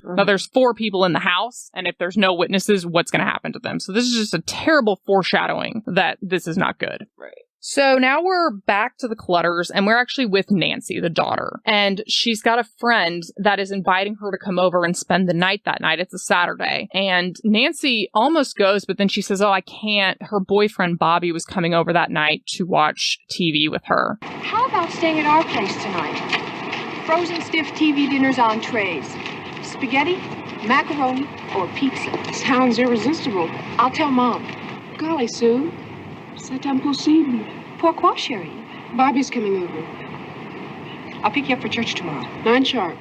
Speaker 1: Now, there's 4 people in the house, and if there's no witnesses, what's going to happen to them? So this is just a terrible foreshadowing that this is not good.
Speaker 2: Right.
Speaker 1: So now we're back to the Clutters, and we're actually with Nancy, the daughter. And she's got a friend that is inviting her to come over and spend the night that night. It's a Saturday. And Nancy almost goes, but then she says, oh, I can't. Her boyfriend, Bobby, was coming over that night to watch TV with her.
Speaker 6: How about staying at our place tonight? Frozen stiff TV dinners on trays. Spaghetti, macaroni, or pizza.
Speaker 7: Sounds irresistible.
Speaker 6: I'll tell Mom.
Speaker 7: Golly, Sue. C'est impossible.
Speaker 6: Pourquoi, chérie?
Speaker 7: Bobby's coming over.
Speaker 6: I'll pick you up for church tomorrow.
Speaker 7: 9 sharp.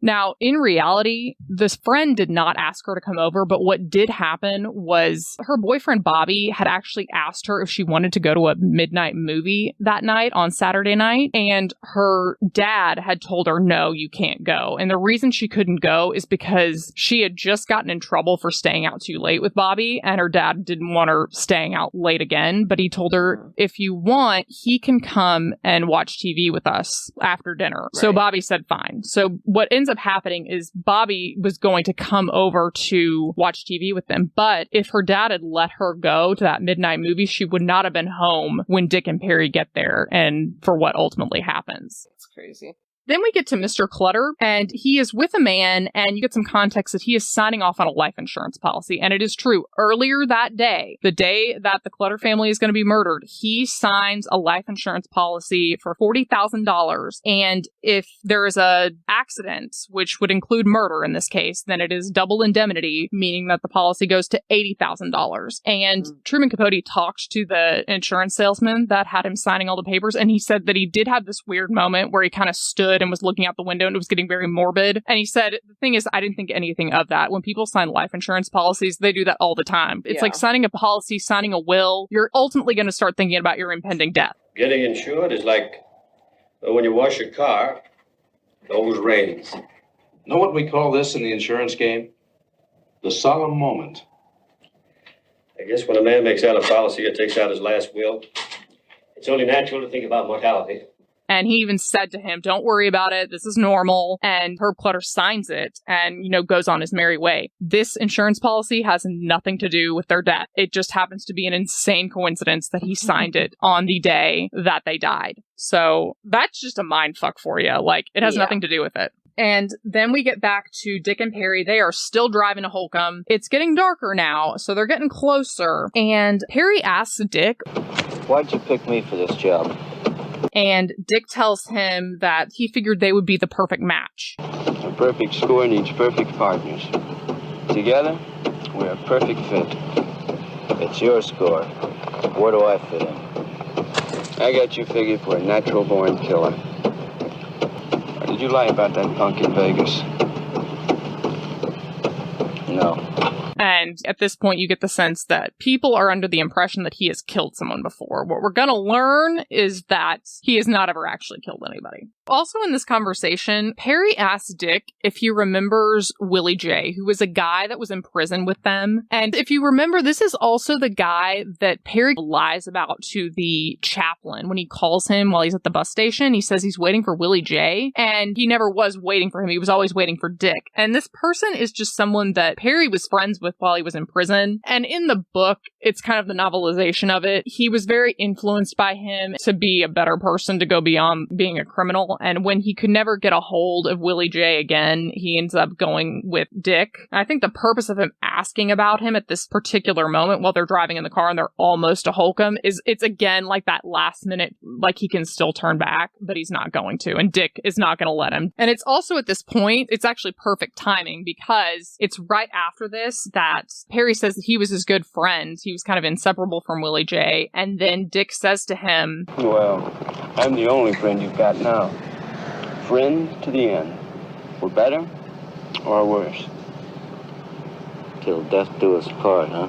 Speaker 1: Now, in reality, this friend did not ask her to come over, but what did happen was her boyfriend, Bobby, had actually asked her if she wanted to go to a midnight movie that night on Saturday night, and her dad had told her, no, you can't go. And the reason she couldn't go is because she had just gotten in trouble for staying out too late with Bobby, and her dad didn't want her staying out late again, but he told her, if you want, he can come and watch TV with us after dinner. Right. So Bobby said, fine. So what ends up happening is Bobby was going to come over to watch TV with them, but if her dad had let her go to that midnight movie, she would not have been home when Dick and Perry get there, and for what ultimately happens.
Speaker 2: That's crazy.
Speaker 1: Then we get to Mr. Clutter, and he is with a man, and you get some context that he is signing off on a life insurance policy. And it is true, earlier that day, the day that the Clutter family is going to be murdered, he signs a life insurance policy for $40,000. And if there is a accident, which would include murder in this case, then it is double indemnity, meaning that the policy goes to $80,000. And Truman Capote talked to the insurance salesman that had him signing all the papers, and he said that he did have this weird moment where he kind of stood and was looking out the window and it was getting very morbid. And he said, the thing is, I didn't think anything of that. When people sign life insurance policies, they do that all the time. It's like signing a policy, signing a will. You're ultimately going to start thinking about your impending death.
Speaker 10: Getting insured is like when you wash your car, it always rains.
Speaker 11: Know what we call this in the insurance game? The solemn moment.
Speaker 10: I guess when a man makes out a policy or takes out his last will, it's only natural to think about mortality.
Speaker 1: And he even said to him, don't worry about it. This is normal. And Herb Clutter signs it and, goes on his merry way. This insurance policy has nothing to do with their death. It just happens to be an insane coincidence that he signed it on the day that they died. So that's just a mind fuck for you. Like, it has nothing to do with it. And then we get back to Dick and Perry. They are still driving to Holcomb. It's getting darker now, so they're getting closer. And Perry asks Dick,
Speaker 5: why'd you pick me for this job?
Speaker 1: And Dick tells him that he figured they would be the perfect match.
Speaker 5: A perfect score needs perfect partners. Together, we're a perfect fit. It's your score. Where do I fit in? I got you figured for a natural-born killer. Or did you lie about that punk in Vegas? No.
Speaker 1: And at this point, you get the sense that people are under the impression that he has killed someone before. What we're going to learn is that he has not ever actually killed anybody. Also in this conversation, Perry asks Dick if he remembers Willie J., who was a guy that was in prison with them. And if you remember, this is also the guy that Perry lies about to the chaplain when he calls him while he's at the bus station. He says he's waiting for Willie J., and he never was waiting for him. He was always waiting for Dick. And this person is just someone that Perry was friends with while he was in prison. And in the book, it's kind of the novelization of it. He was very influenced by him to be a better person, to go beyond being a criminal. And when he could never get a hold of Willie J. again, he ends up going with Dick. I think the purpose of him asking about him at this particular moment while they're driving in the car and they're almost to Holcomb is it's again like that last minute, like he can still turn back, but he's not going to. And Dick is not going to let him. And it's also at this point, it's actually perfect timing because it's right after this that Perry says that he was his good friend. He was kind of inseparable from Willie J. And then Dick says to him,
Speaker 5: well, I'm the only friend you've got now. Friend to the end. We're better or worse? Till death do us part, huh?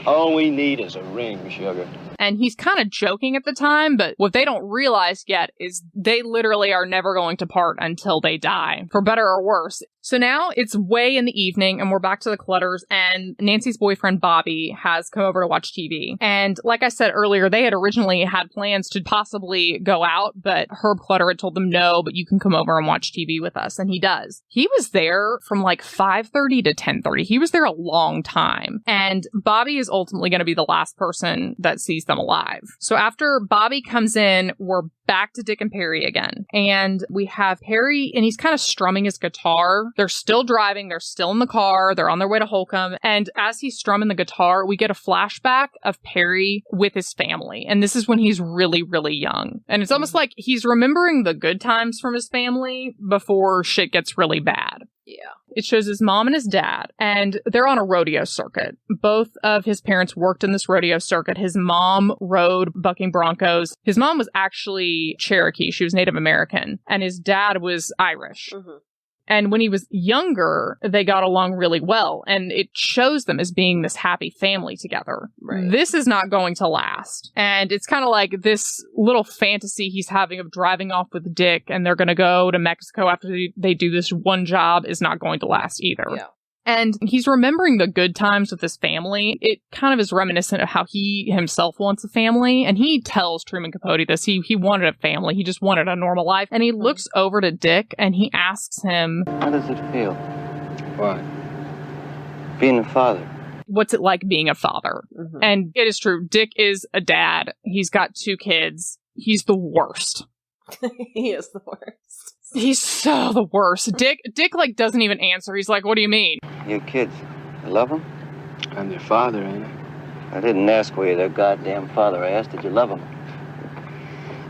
Speaker 5: All we need is a ring, sugar.
Speaker 1: And he's kind of joking at the time, but what they don't realize yet is they literally are never going to part until they die, for better or worse. So now it's way in the evening and we're back to the Clutters, and Nancy's boyfriend Bobby has come over to watch TV. And like I said earlier, they had originally had plans to possibly go out, but Herb Clutter had told them no, but you can come over and watch TV with us. And he does. He was there from like 5:30 to 10:30. He was there a long time. And Bobby is ultimately going to be the last person that sees them alive. So after Bobby comes in, we're back to Dick and Perry again. And we have Perry, and he's kind of strumming his guitar. They're still driving. They're still in the car. They're on their way to Holcomb. And as he's strumming the guitar, we get a flashback of Perry with his family. And this is when he's really, really young. And it's almost like he's remembering the good times from his family before shit gets really bad.
Speaker 2: Yeah.
Speaker 1: It shows his mom and his dad, and they're on a rodeo circuit. Both of his parents worked in this rodeo circuit. His mom rode bucking broncs. His mom was actually Cherokee. She was Native American, and his dad was Irish.
Speaker 2: Mm-hmm.
Speaker 1: And when he was younger, they got along really well, and it shows them as being this happy family together.
Speaker 2: Right.
Speaker 1: This is not going to last. And it's kind of like this little fantasy he's having of driving off with Dick, and they're going to go to Mexico after they do this one job is not going to last either.
Speaker 2: Yeah.
Speaker 1: And he's remembering the good times with his family. It kind of is reminiscent of how he himself wants a family. And he tells Truman Capote this. He wanted a family. He just wanted a normal life. And he looks over to Dick and he asks him,
Speaker 9: How does it feel?
Speaker 5: What?
Speaker 9: Being a father.
Speaker 1: what's it like being a father?
Speaker 2: Mm-hmm.
Speaker 1: And it is true. Dick is a dad. He's got 2 kids. He's the worst.
Speaker 2: He is the worst.
Speaker 1: He's so the worst. Dick like doesn't even answer. He's like, what do you mean?
Speaker 9: Your kids, you love them?
Speaker 5: I'm their father, ain't I?
Speaker 9: I didn't ask were you their goddamn father. I asked, did you love them?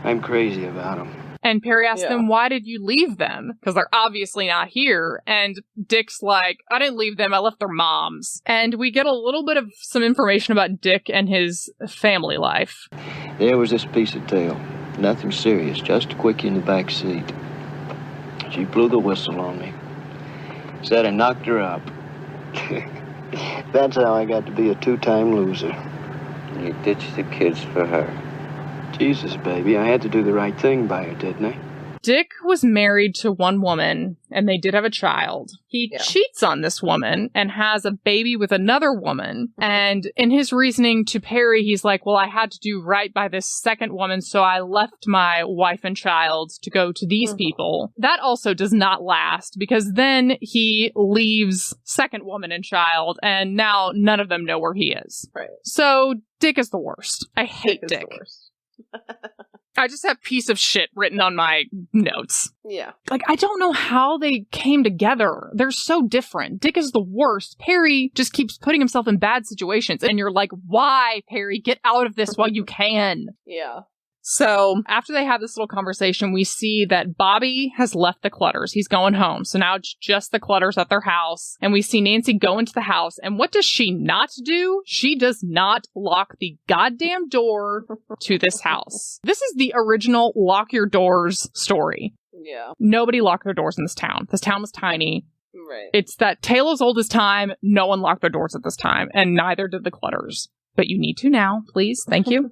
Speaker 5: I'm crazy about them.
Speaker 1: And Perry asked them, why did you leave them? Because they're obviously not here. And Dick's like, I didn't leave them. I left their moms. And we get a little bit of some information about Dick and his family life.
Speaker 5: There was this piece of tail. Nothing serious, just a quickie in the back seat. She blew the whistle on me. Said I knocked her up. That's how I got to be a 2-time loser.
Speaker 9: You ditched the kids for her.
Speaker 5: Jesus, baby, I had to do the right thing by her, didn't I?
Speaker 1: Dick was married to one woman, and they did have a child. He cheats on this woman and has a baby with another woman. And in his reasoning to Perry, he's like, well, I had to do right by this second woman, so I left my wife and child to go to these people. That also does not last, because then he leaves second woman and child, and now none of them know where he is.
Speaker 2: Right.
Speaker 1: So Dick is the worst. I hate Dick.
Speaker 2: Is the worst.
Speaker 1: I just have piece of shit written on my notes.
Speaker 2: Yeah.
Speaker 1: Like, I don't know how they came together. They're so different. Dick is the worst. Perry just keeps putting himself in bad situations. And you're like, why, Perry? Get out of this while you can.
Speaker 2: Yeah.
Speaker 1: So after they have this little conversation, we see that Bobby has left the Clutters. He's going home. So now it's just the Clutters at their house. And we see Nancy go into the house. And what does she not do? She does not lock the goddamn door to this house. This is the original lock your doors story.
Speaker 2: Yeah.
Speaker 1: Nobody locked their doors in this town. This town was tiny.
Speaker 2: Right.
Speaker 1: It's that tale as old as time. No one locked their doors at this time. And neither did the Clutters. But you need to now, please. Thank you.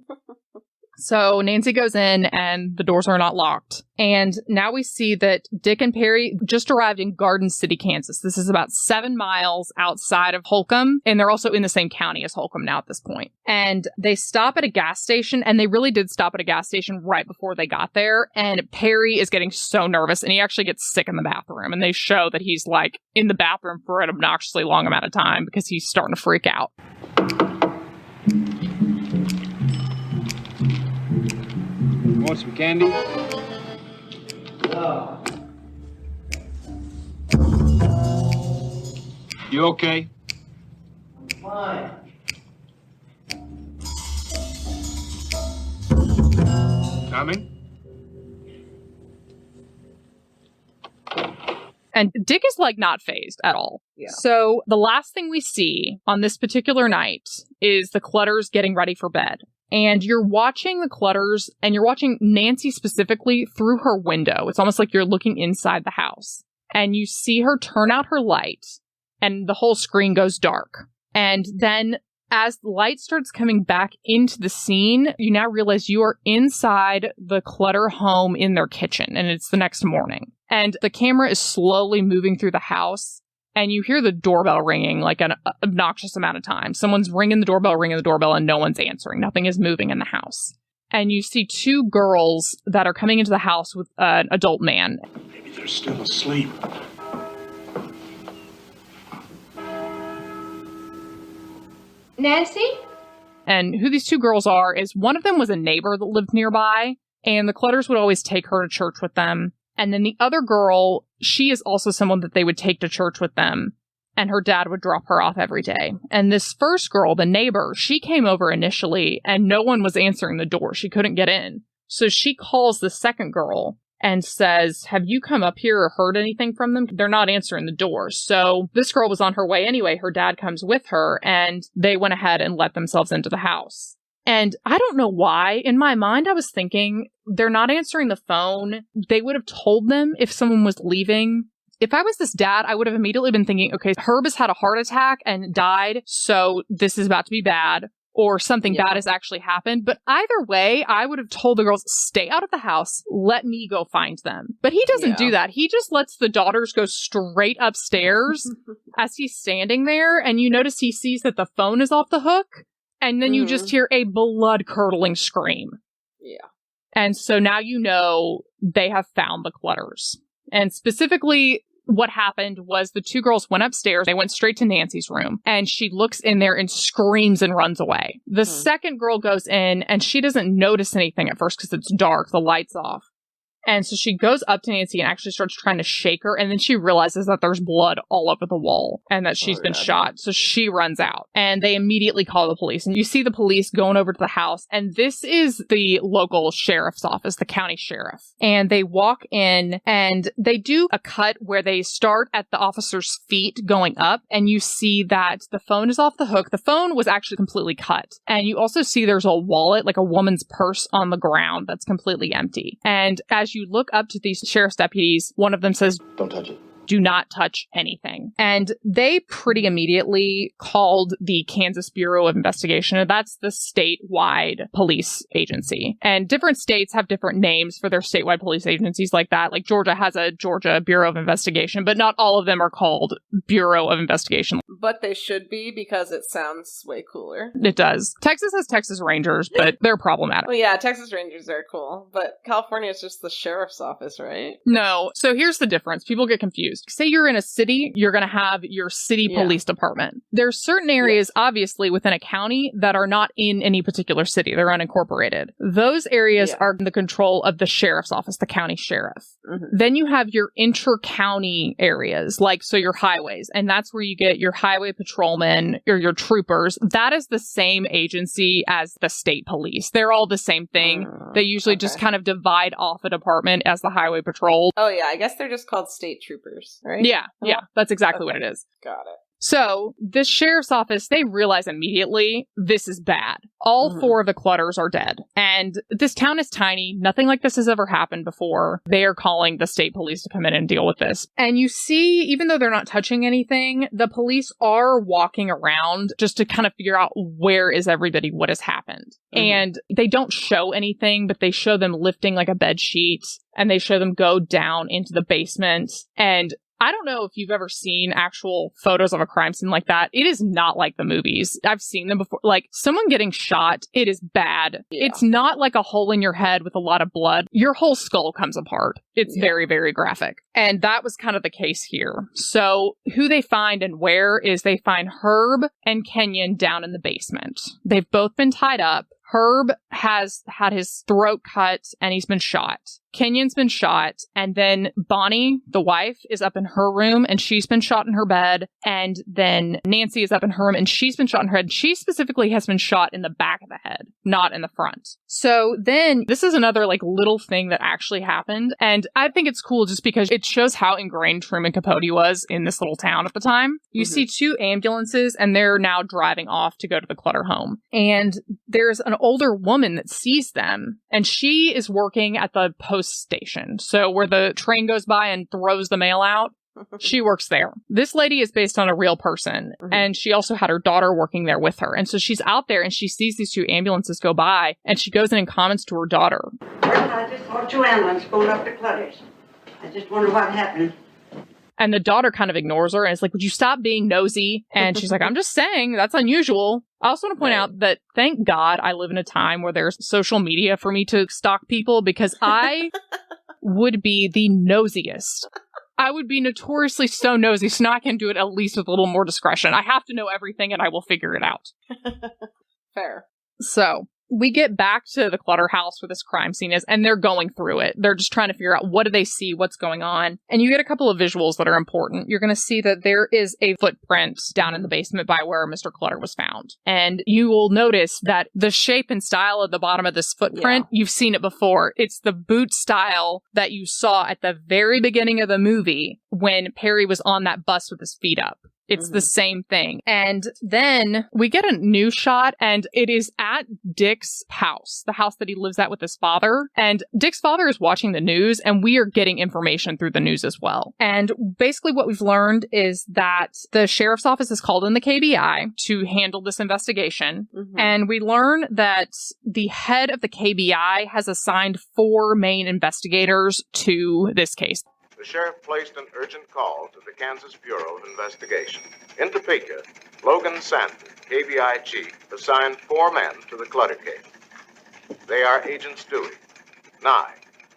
Speaker 1: So Nancy goes in and the doors are not locked. And now we see that Dick and Perry just arrived in Garden City, Kansas. This is about 7 miles outside of Holcomb. And they're also in the same county as Holcomb now at this point. And they stop at a gas station, and they really did stop at a gas station right before they got there. And Perry is getting so nervous, and he actually gets sick in the bathroom. And they show that he's like in the bathroom for an obnoxiously long amount of time because he's starting to freak out.
Speaker 5: Want some candy?
Speaker 9: No.
Speaker 5: You okay?
Speaker 9: Fine.
Speaker 5: Coming?
Speaker 1: And Dick is like not phased at all.
Speaker 2: Yeah.
Speaker 1: So the last thing we see on this particular night is the Clutters getting ready for bed. And you're watching the Clutters, and you're watching Nancy specifically through her window. It's almost like you're looking inside the house. And you see her turn out her light, and the whole screen goes dark. And then as the light starts coming back into the scene, you now realize you are inside the Clutter home in their kitchen, and it's the next morning. And the camera is slowly moving through the house, and you hear the doorbell ringing like an obnoxious amount of time. Someone's ringing the doorbell, and no one's answering. Nothing is moving in the house. And you see 2 girls that are coming into the house with an adult man.
Speaker 11: Maybe they're still asleep.
Speaker 7: Nancy?
Speaker 1: And who these 2 girls are is one of them was a neighbor that lived nearby, and the Clutters would always take her to church with them. And then the other girl, she is also someone that they would take to church with them, and her dad would drop her off every day. And this first girl, the neighbor, she came over initially, and no one was answering the door. She couldn't get in. So she calls the second girl, and says, have you come up here or heard anything from them? They're not answering the door. So this girl was on her way anyway. Her dad comes with her, and they went ahead and let themselves into the house. And I don't know why. In my mind, I was thinking, they're not answering the phone. They would have told them if someone was leaving. If I was this dad, I would have immediately been thinking, okay, Herb has had a heart attack and died, so this is about to be bad, or something bad has actually happened. But either way, I would have told the girls, stay out of the house, let me go find them. But he doesn't do that. He just lets the daughters go straight upstairs as he's standing there, and you notice he sees that the phone is off the hook, and then you just hear a blood-curdling scream.
Speaker 2: Yeah.
Speaker 1: And so now you know they have found the Clutters. And specifically, what happened was the two girls went upstairs. They went straight to Nancy's room, and she looks in there and screams and runs away. The second girl goes in, and she doesn't notice anything at first because it's dark. The light's off. And so she goes up to Nancy and actually starts trying to shake her. And then she realizes that there's blood all over the wall and that she's been shot. So she runs out, and they immediately call the police. And you see the police going over to the house. And this is the local sheriff's office, the county sheriff. And they walk in, and they do a cut where they start at the officer's feet going up. And you see that the phone is off the hook. The phone was actually completely cut. And you also see there's a wallet, like a woman's purse, on the ground that's completely empty. And as you look up to these sheriff's deputies, one of them says,
Speaker 12: "Don't touch it.
Speaker 1: Do not touch anything." And they pretty immediately called the Kansas Bureau of Investigation. And that's the statewide police agency. And different states have different names for their statewide police agencies like that. Like Georgia has a Georgia Bureau of Investigation, but not all of them are called Bureau of Investigation.
Speaker 2: But they should be, because it sounds way cooler.
Speaker 1: It does. Texas has Texas Rangers, but they're problematic.
Speaker 2: Well, yeah, Texas Rangers are cool, but California is just the sheriff's office, right?
Speaker 1: No. So here's the difference. People get confused. Say you're in a city, you're going to have your city police department. There's certain areas, obviously, within a county that are not in any particular city. They're unincorporated. Those areas are in the control of the sheriff's office, the county sheriff. Then you have your inter-county areas, like, so your highways, and that's where you get your highway patrolmen or your troopers. That is the same agency as the state police. They're all the same thing. They usually just kind of divide off a department as the highway patrol.
Speaker 2: Oh, yeah, I guess they're just called state troopers, right?
Speaker 1: Yeah, that's exactly what it is.
Speaker 2: Got it.
Speaker 1: So, this sheriff's office, they realize immediately this is bad. All four of the Clutters are dead. And this town is tiny. Nothing like this has ever happened before. They are calling the state police to come in and deal with this. And you see, even though they're not touching anything, the police are walking around just to kind of figure out where is everybody, what has happened. And they don't show anything, but they show them lifting like a bed sheet, and they show them go down into the basement. And I don't know if you've ever seen actual photos of a crime scene like that. It is not like the movies. I've seen them before. Like, someone getting shot, it is bad. Yeah. It's not like a hole in your head with a lot of blood. Your whole skull comes apart. It's very, very graphic. And that was kind of the case here. So who they find and where is they find Herb and Kenyon down in the basement. They've both been tied up. Herb has had his throat cut and he's been shot. Kenyon's been shot, and then Bonnie, the wife, is up in her room and she's been shot in her bed, and then Nancy is up in her room and she's been shot in her head. She specifically has been shot in the back of the head, not in the front. So then this is another like little thing that actually happened, and I think it's cool just because it shows how ingrained Truman Capote was in this little town at the time. You see two ambulances and they're now driving off to go to the Clutter home, and there's an older woman that sees them, and she is working at the post station. So where the train goes by and throws the mail out, she works there. This lady is based on a real person, and she also had her daughter working there with her. And so she's out there and she sees these two ambulances go by, and she goes in and comments to her daughter.
Speaker 13: Well, I just saw two ambulances going up the Clutters. I just wonder what happened.
Speaker 1: And the daughter kind of ignores her and is like, would you stop being nosy? And she's like, I'm just saying, that's unusual. I also want to point out that, thank God, I live in a time where there's social media for me to stalk people, because I would be the nosiest. I would be notoriously so nosy, so now I can do it at least with a little more discretion. I have to know everything and I will figure it out.
Speaker 2: Fair.
Speaker 1: So, we get back to the Clutter house where this crime scene is, and they're going through it. They're just trying to figure out what do they see, what's going on. And you get a couple of visuals that are important. You're going to see that there is a footprint down in the basement by where Mr. Clutter was found. And you will notice that the shape and style at the bottom of this footprint, you've seen it before. It's the boot style that you saw at the very beginning of the movie when Perry was on that bus with his feet up. It's the same thing. And then we get a new shot, and it is at Dick's house, the house that he lives at with his father. And Dick's father is watching the news, and we are getting information through the news as well. And basically what we've learned is that the sheriff's office has called in the KBI to handle this investigation. And we learn that the head of the KBI has assigned 4 main investigators to this case.
Speaker 3: The sheriff placed an urgent call to the Kansas Bureau of Investigation. In Topeka, Logan Sanford, KBI chief, assigned 4 men to the Clutter case. They are Agents Dewey, Nye,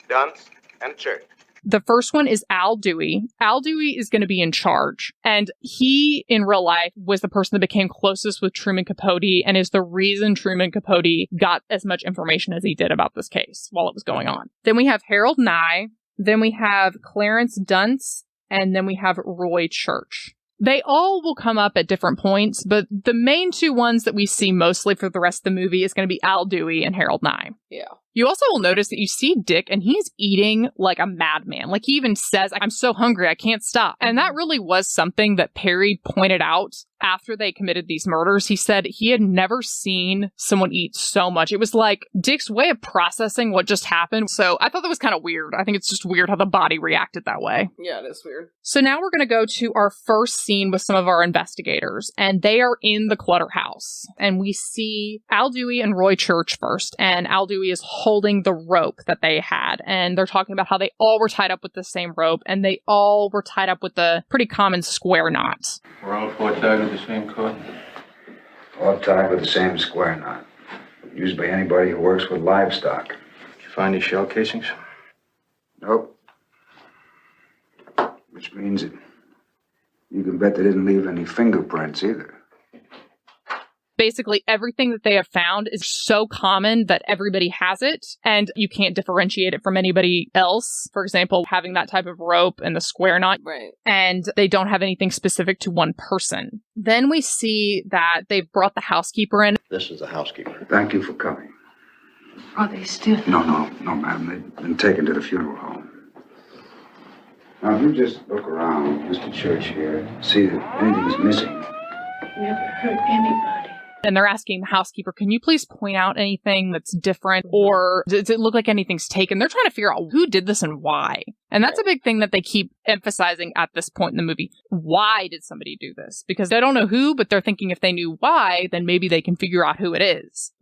Speaker 3: Dunce, and Church.
Speaker 1: The first one is Al Dewey. Al Dewey is going to be in charge. And he, in real life, was the person that became closest with Truman Capote and is the reason Truman Capote got as much information as he did about this case while it was going on. Then we have Harold Nye. Then we have Clarence Dunce, and then we have Roy Church. They all will come up at different points, but the main 2 ones that we see mostly for the rest of the movie is going to be Al Dewey and Harold Nye.
Speaker 2: Yeah.
Speaker 1: You also will notice that you see Dick, and he's eating like a madman. Like, he even says, I'm so hungry, I can't stop. And that really was something that Perry pointed out after they committed these murders. He said he had never seen someone eat so much. It was like Dick's way of processing what just happened. So I thought that was kind of weird. I think it's just weird how the body reacted that way.
Speaker 2: Yeah, it is weird.
Speaker 1: So now we're going to go to our first scene with some of our investigators, and they are in the Clutter house. And we see Al Dewey and Roy Church first, and Al Dewey is holding the rope that they had, and they're talking about how they all were tied up with the same rope, and they all were tied up with the pretty common square knot.
Speaker 12: We're all 4 tied with the same cord?
Speaker 14: All tied with the same square knot. Used by anybody who works with livestock.
Speaker 12: Did you find any shell casings?
Speaker 14: Nope. Which means that you can bet they didn't leave any fingerprints either.
Speaker 1: Basically, everything that they have found is so common that everybody has it, and you can't differentiate it from anybody else. For example, having that type of rope and the square knot.
Speaker 2: Right.
Speaker 1: And they don't have anything specific to one person. Then we see that they've brought the housekeeper in.
Speaker 12: This is the housekeeper.
Speaker 14: Thank you for coming.
Speaker 7: Are they still?
Speaker 14: No, madam. They've been taken to the funeral home. Now, if you just look around, Mr. Church here, see that anything's missing.
Speaker 7: Never hurt anybody.
Speaker 1: And they're asking the housekeeper, can you please point out anything that's different? Or does it look like anything's taken? They're trying to figure out who did this and why. And that's a big thing that they keep emphasizing at this point in the movie. Why did somebody do this? Because they don't know who, but they're thinking if they knew why, then maybe they can figure out who it is.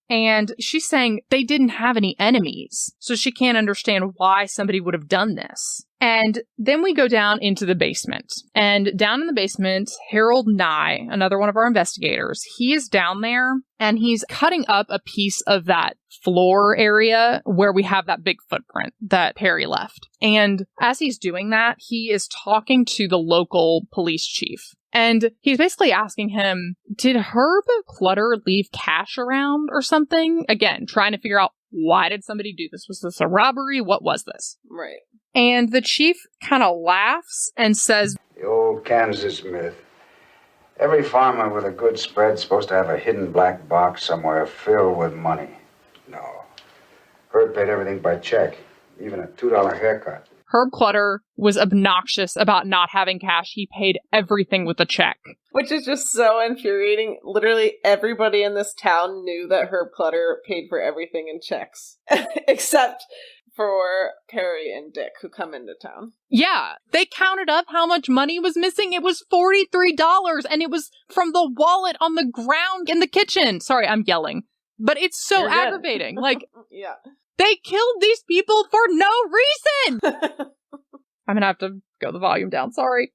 Speaker 1: And she's saying they didn't have any enemies, so she can't understand why somebody would have done this. And then we go down into the basement. And down in the basement, Harold Nye, another one of our investigators, he is down there and he's cutting up a piece of that floor area where we have that big footprint that Perry left. And as he's doing that, he is talking to the local police chief. And he's basically asking him, did Herb Clutter leave cash around or something? Again, trying to figure out, why did somebody do this? Was this a robbery? What was this?
Speaker 2: Right.
Speaker 1: And the chief kind of laughs and says,
Speaker 14: The old Kansas myth. Every farmer with a good spread's supposed to have a hidden black box somewhere filled with money. No. Herb paid everything by check, even a $2 haircut.
Speaker 1: Herb Clutter was obnoxious about not having cash. He paid everything with a check.
Speaker 2: Which is just so infuriating. Literally everybody in this town knew that Herb Clutter paid for everything in checks. Except for Perry and Dick, who come into town.
Speaker 1: Yeah, they counted up how much money was missing. It was $43, and it was from the wallet on the ground in the kitchen. Sorry, I'm yelling. But it's so aggravating. Like,
Speaker 2: yeah.
Speaker 1: They killed these people for no reason! I'm gonna have to go the volume down, sorry.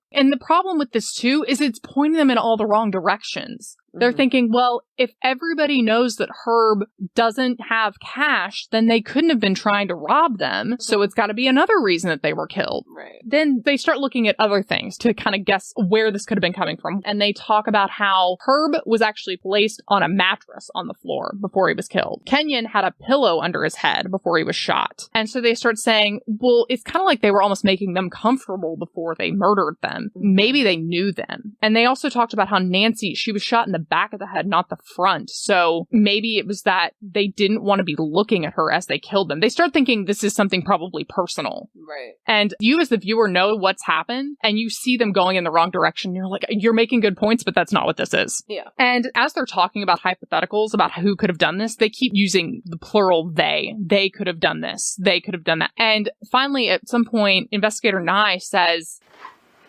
Speaker 1: And the problem with this, too, is it's pointing them in all the wrong directions. They're thinking, well, if everybody knows that Herb doesn't have cash, then they couldn't have been trying to rob them. So it's got to be another reason that they were killed.
Speaker 2: Right.
Speaker 1: Then they start looking at other things to kind of guess where this could have been coming from. And they talk about how Herb was actually placed on a mattress on the floor before he was killed. Kenyon had a pillow under his head before he was shot. And so they start saying, well, it's kind of like they were almost making them comfortable before they murdered them. Maybe they knew them. And they also talked about how Nancy, she was shot in the back of the head, not the front. So maybe it was that they didn't want to be looking at her as they killed them. They start thinking this is something probably personal.
Speaker 2: Right.
Speaker 1: And you as the viewer know what's happened, and you see them going in the wrong direction. You're like, you're making good points, but that's not what this is.
Speaker 2: Yeah.
Speaker 1: And as they're talking about hypotheticals about who could have done this, they keep using the plural they. They could have done this. They could have done that. And finally, at some point, Investigator Nye says,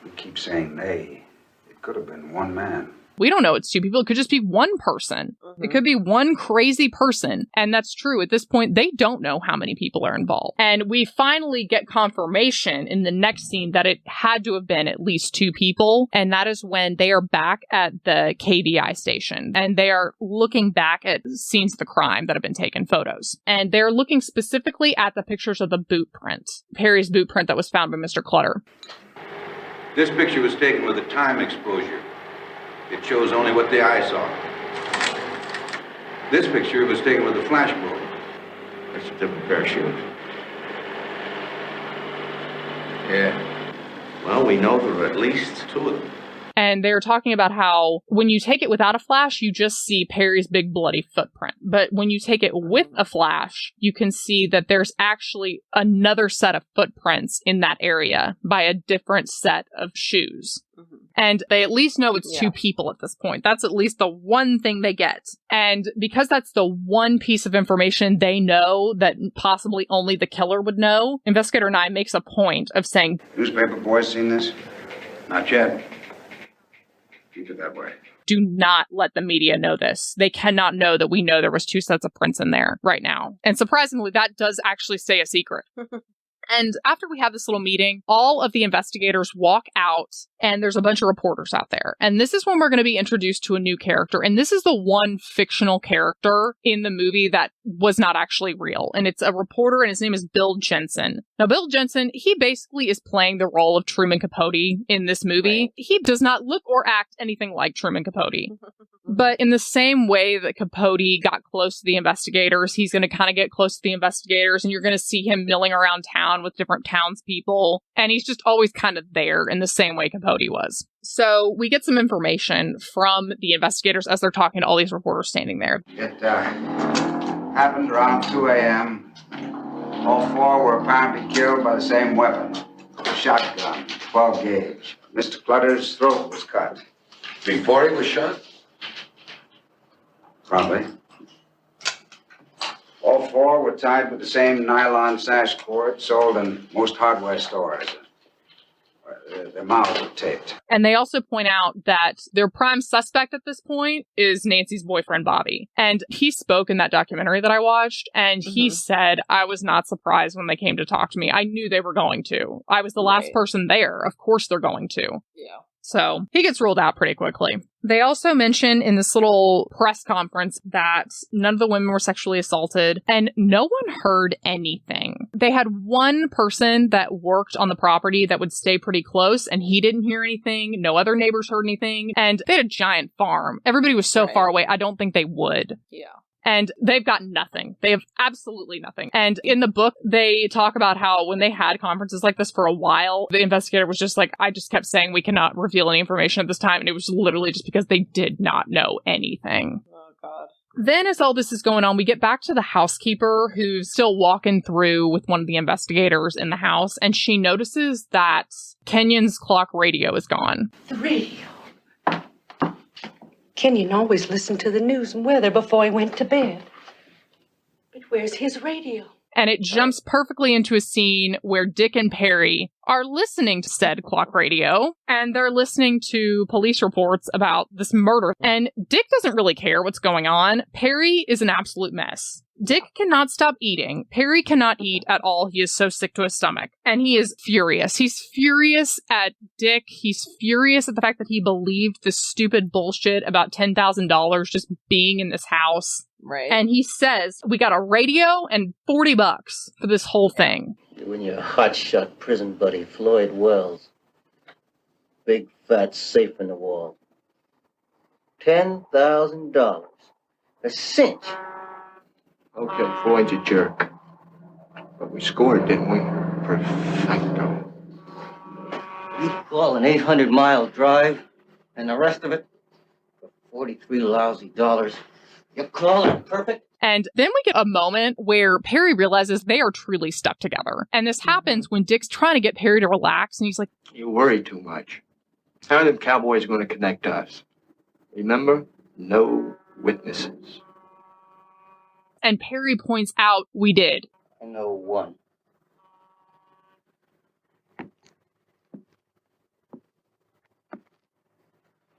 Speaker 14: You keep saying they. It could have been one man.
Speaker 1: We don't know it's two people. It could just be one person. It could be one crazy person. And that's true. At this point, they don't know how many people are involved. And we finally get confirmation in the next scene that it had to have been at least two people. And that is when they are back at the KBI station. And they are looking back at scenes of the crime that have been taken, photos. And they're looking specifically at the pictures of the boot print. Perry's boot print that was found by Mr. Clutter.
Speaker 15: This picture was taken with a time exposure. It shows only what the eye saw. This picture was taken with a flash bulb. That's a different pair of shoes. Yeah. Well, we know there are at least two of them.
Speaker 1: And they're talking about how when you take it without a flash, you just see Perry's big bloody footprint. But when you take it with a flash, you can see that there's actually another set of footprints in that area by a different set of shoes. And they at least know it's two people at this point. That's at least the one thing they get. And because that's the one piece of information they know that possibly only the killer would know, Investigator Nye makes a point of saying,
Speaker 14: Newspaper boys seen this?
Speaker 15: Not yet. Keep it that way.
Speaker 1: Do not let the media know this. They cannot know that we know there was two sets of prints in there right now. And surprisingly, that does actually stay a secret. And after we have this little meeting, all of the investigators walk out, and there's a bunch of reporters out there. And this is when we're going to be introduced to a new character. And this is the one fictional character in the movie that was not actually real. And it's a reporter, and his name is Bill Jensen. Now, Bill Jensen, he basically is playing the role of Truman Capote in this movie. Right. He does not look or act anything like Truman Capote. But in the same way that Capote got close to the investigators, he's going to kind of get close to the investigators, and you're going to see him milling around town with different townspeople. And he's just always kind of there in the same way Capote was. So we get some information from the investigators as they're talking to all these reporters standing there.
Speaker 14: It happened around 2 a.m. All four were apparently killed by the same weapon, a shotgun, 12 gauge. Mr. Clutter's throat was cut.
Speaker 15: Before he was shot?
Speaker 14: Probably. All four were tied with the same nylon sash cord sold in most hardware stores. Their mouths were taped.
Speaker 1: And they also point out that their prime suspect at this point is Nancy's boyfriend, Bobby. And he spoke in that documentary that I watched, and he said, I was not surprised when they came to talk to me. I knew they were going to. I was the last person there. Of course they're going to.
Speaker 2: Yeah.
Speaker 1: So he gets ruled out pretty quickly. They also mention in this little press conference that none of the women were sexually assaulted and no one heard anything. They had one person that worked on the property that would stay pretty close and he didn't hear anything. No other neighbors heard anything. And they had a giant farm. Everybody was so far away, I don't think they would.
Speaker 2: Yeah.
Speaker 1: And they've got nothing. They have absolutely nothing. And in the book, they talk about how when they had conferences like this for a while, the investigator was just like, I just kept saying we cannot reveal any information at this time. And it was literally just because they did not know anything.
Speaker 2: Oh, God.
Speaker 1: Then as all this is going on, we get back to the housekeeper who's still walking through with one of the investigators in the house. And she notices that Kenyon's clock radio is gone.
Speaker 16: The radio. Kenyon always listened to the news and weather before he went to bed. But where's his radio?
Speaker 1: And it jumps perfectly into a scene where Dick and Perry are listening to said clock radio, and they're listening to police reports about this murder. And Dick doesn't really care what's going on. Perry is an absolute mess. Dick cannot stop eating. Perry cannot eat at all. He is so sick to his stomach. And he is furious. He's furious at Dick. He's furious at the fact that he believed this stupid bullshit about $10,000 just being in this house.
Speaker 2: Right.
Speaker 1: And he says, we got a radio and $40 for this whole thing.
Speaker 9: You and your hotshot prison buddy, Floyd Wells. Big fat safe in the wall. $10,000. A cinch.
Speaker 4: Okay, Floyd's a jerk. But we scored, didn't we? Perfecto.
Speaker 9: You call an 800-mile drive, and the rest of it for 43 lousy dollars. You call it perfect?
Speaker 1: And then we get a moment where Perry realizes they are truly stuck together. And this happens when Dick's trying to get Perry to relax, and he's like,
Speaker 4: You worry too much. How are them cowboys going to connect us? Remember, no witnesses.
Speaker 1: And Perry points out, we did.
Speaker 9: I know one.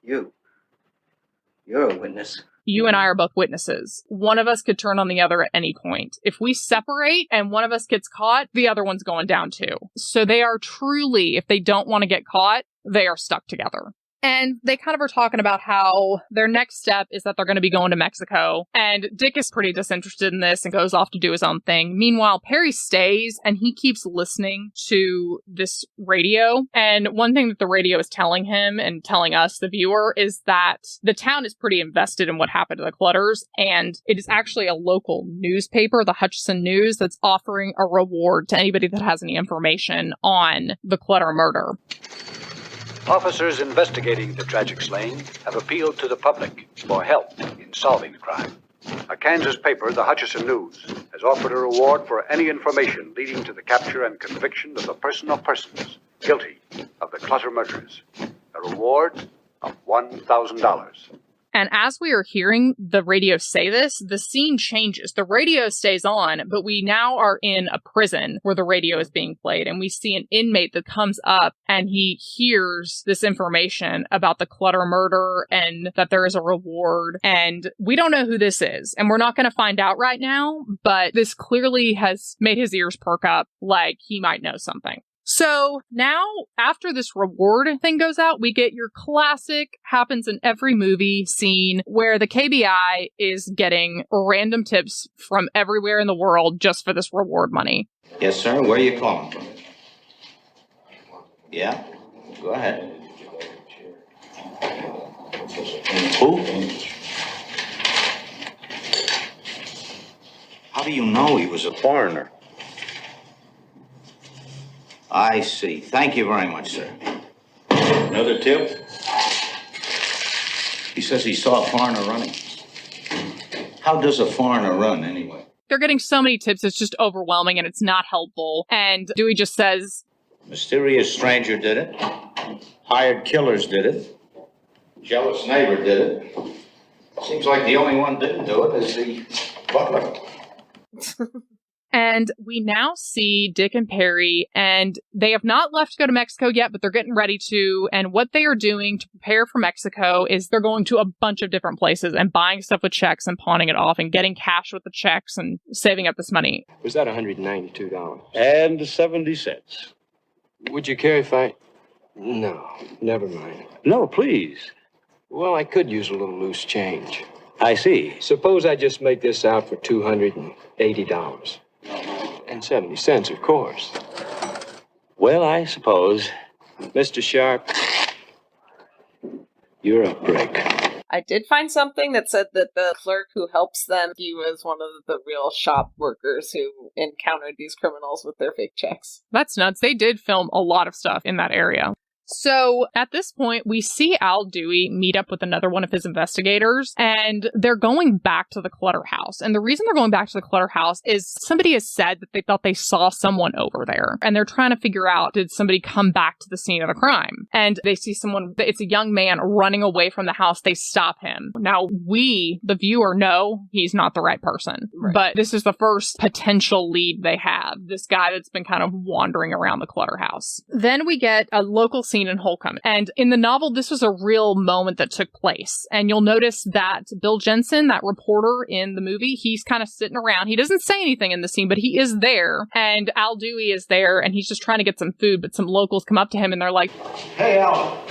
Speaker 9: You're a witness.
Speaker 1: You and I are both witnesses. One of us could turn on the other at any point. If we separate and one of us gets caught, the other one's going down too. So they are truly, if they don't want to get caught, they are stuck together. And they kind of are talking about how their next step is that they're going to be going to Mexico. And Dick is pretty disinterested in this and goes off to do his own thing. Meanwhile, Perry stays and he keeps listening to this radio. And one thing that the radio is telling him and telling us, the viewer, is that the town is pretty invested in what happened to the Clutters. And it is actually a local newspaper, the Hutchinson News, that's offering a reward to anybody that has any information on the Clutter murder.
Speaker 17: Officers investigating the tragic slaying have appealed to the public for help in solving the crime. A Kansas paper, the Hutchinson News, has offered a reward for any information leading to the capture and conviction of the person or persons guilty of the Clutter murders. A reward of $1,000.
Speaker 1: And as we are hearing the radio say this, the scene changes. The radio stays on, but we now are in a prison where the radio is being played. And we see an inmate that comes up and he hears this information about the Clutter murder and that there is a reward. And we don't know who this is. And we're not going to find out right now, but this clearly has made his ears perk up like he might know something. So now, after this reward thing goes out, we get your classic, happens in every movie scene where the KBI is getting random tips from everywhere in the world just for this reward money.
Speaker 18: Yes, sir. Where are you calling from? Yeah? Go ahead. Who? How do you know he was a foreigner? I see. Thank you very much, sir. Another tip? He says he saw a foreigner running. How does a foreigner run, anyway?
Speaker 1: They're getting so many tips, it's just overwhelming and it's not helpful. And Dewey just says,
Speaker 18: Mysterious stranger did it. Hired killers did it. Jealous neighbor did it. Seems like the only one didn't do it is the butler.
Speaker 1: And we now see Dick and Perry, and they have not left to go to Mexico yet, but they're getting ready to. And what they are doing to prepare for Mexico is they're going to a bunch of different places and buying stuff with checks and pawning it off and getting cash with the checks and saving up this money.
Speaker 4: Was that $192?
Speaker 19: And 70 cents.
Speaker 4: Would you care if I... No, never mind.
Speaker 19: No, please.
Speaker 4: Well, I could use a little loose change.
Speaker 19: I see.
Speaker 4: Suppose I just make this out for $280. And 70 cents, of course.
Speaker 19: Well, I suppose.
Speaker 4: Mr. Sharp, you're a brick.
Speaker 2: I did find something that said that the clerk who helps them, he was one of the real shop workers who encountered these criminals with their fake checks.
Speaker 1: That's nuts. They did film a lot of stuff in that area. So at this point, we see Al Dewey meet up with another one of his investigators, and they're going back to the Clutter house. And the reason they're going back to the Clutter house is somebody has said that they thought they saw someone over there. And they're trying to figure out, did somebody come back to the scene of the crime? And they see someone, it's a young man running away from the house. They stop him. Now, we, the viewer, know he's not the right person. Right. But this is the first potential lead they have. This guy that's been kind of wandering around the Clutter house. Then we get a local scene scene in Holcomb. And in the novel, this was a real moment that took place. And you'll notice that Bill Jensen, that reporter in the movie, he's kind of sitting around. He doesn't say anything in the scene, but he is there. And Al Dewey is there, and he's just trying to get some food. But some locals come up to him, and they're like,
Speaker 20: "Hey, Al,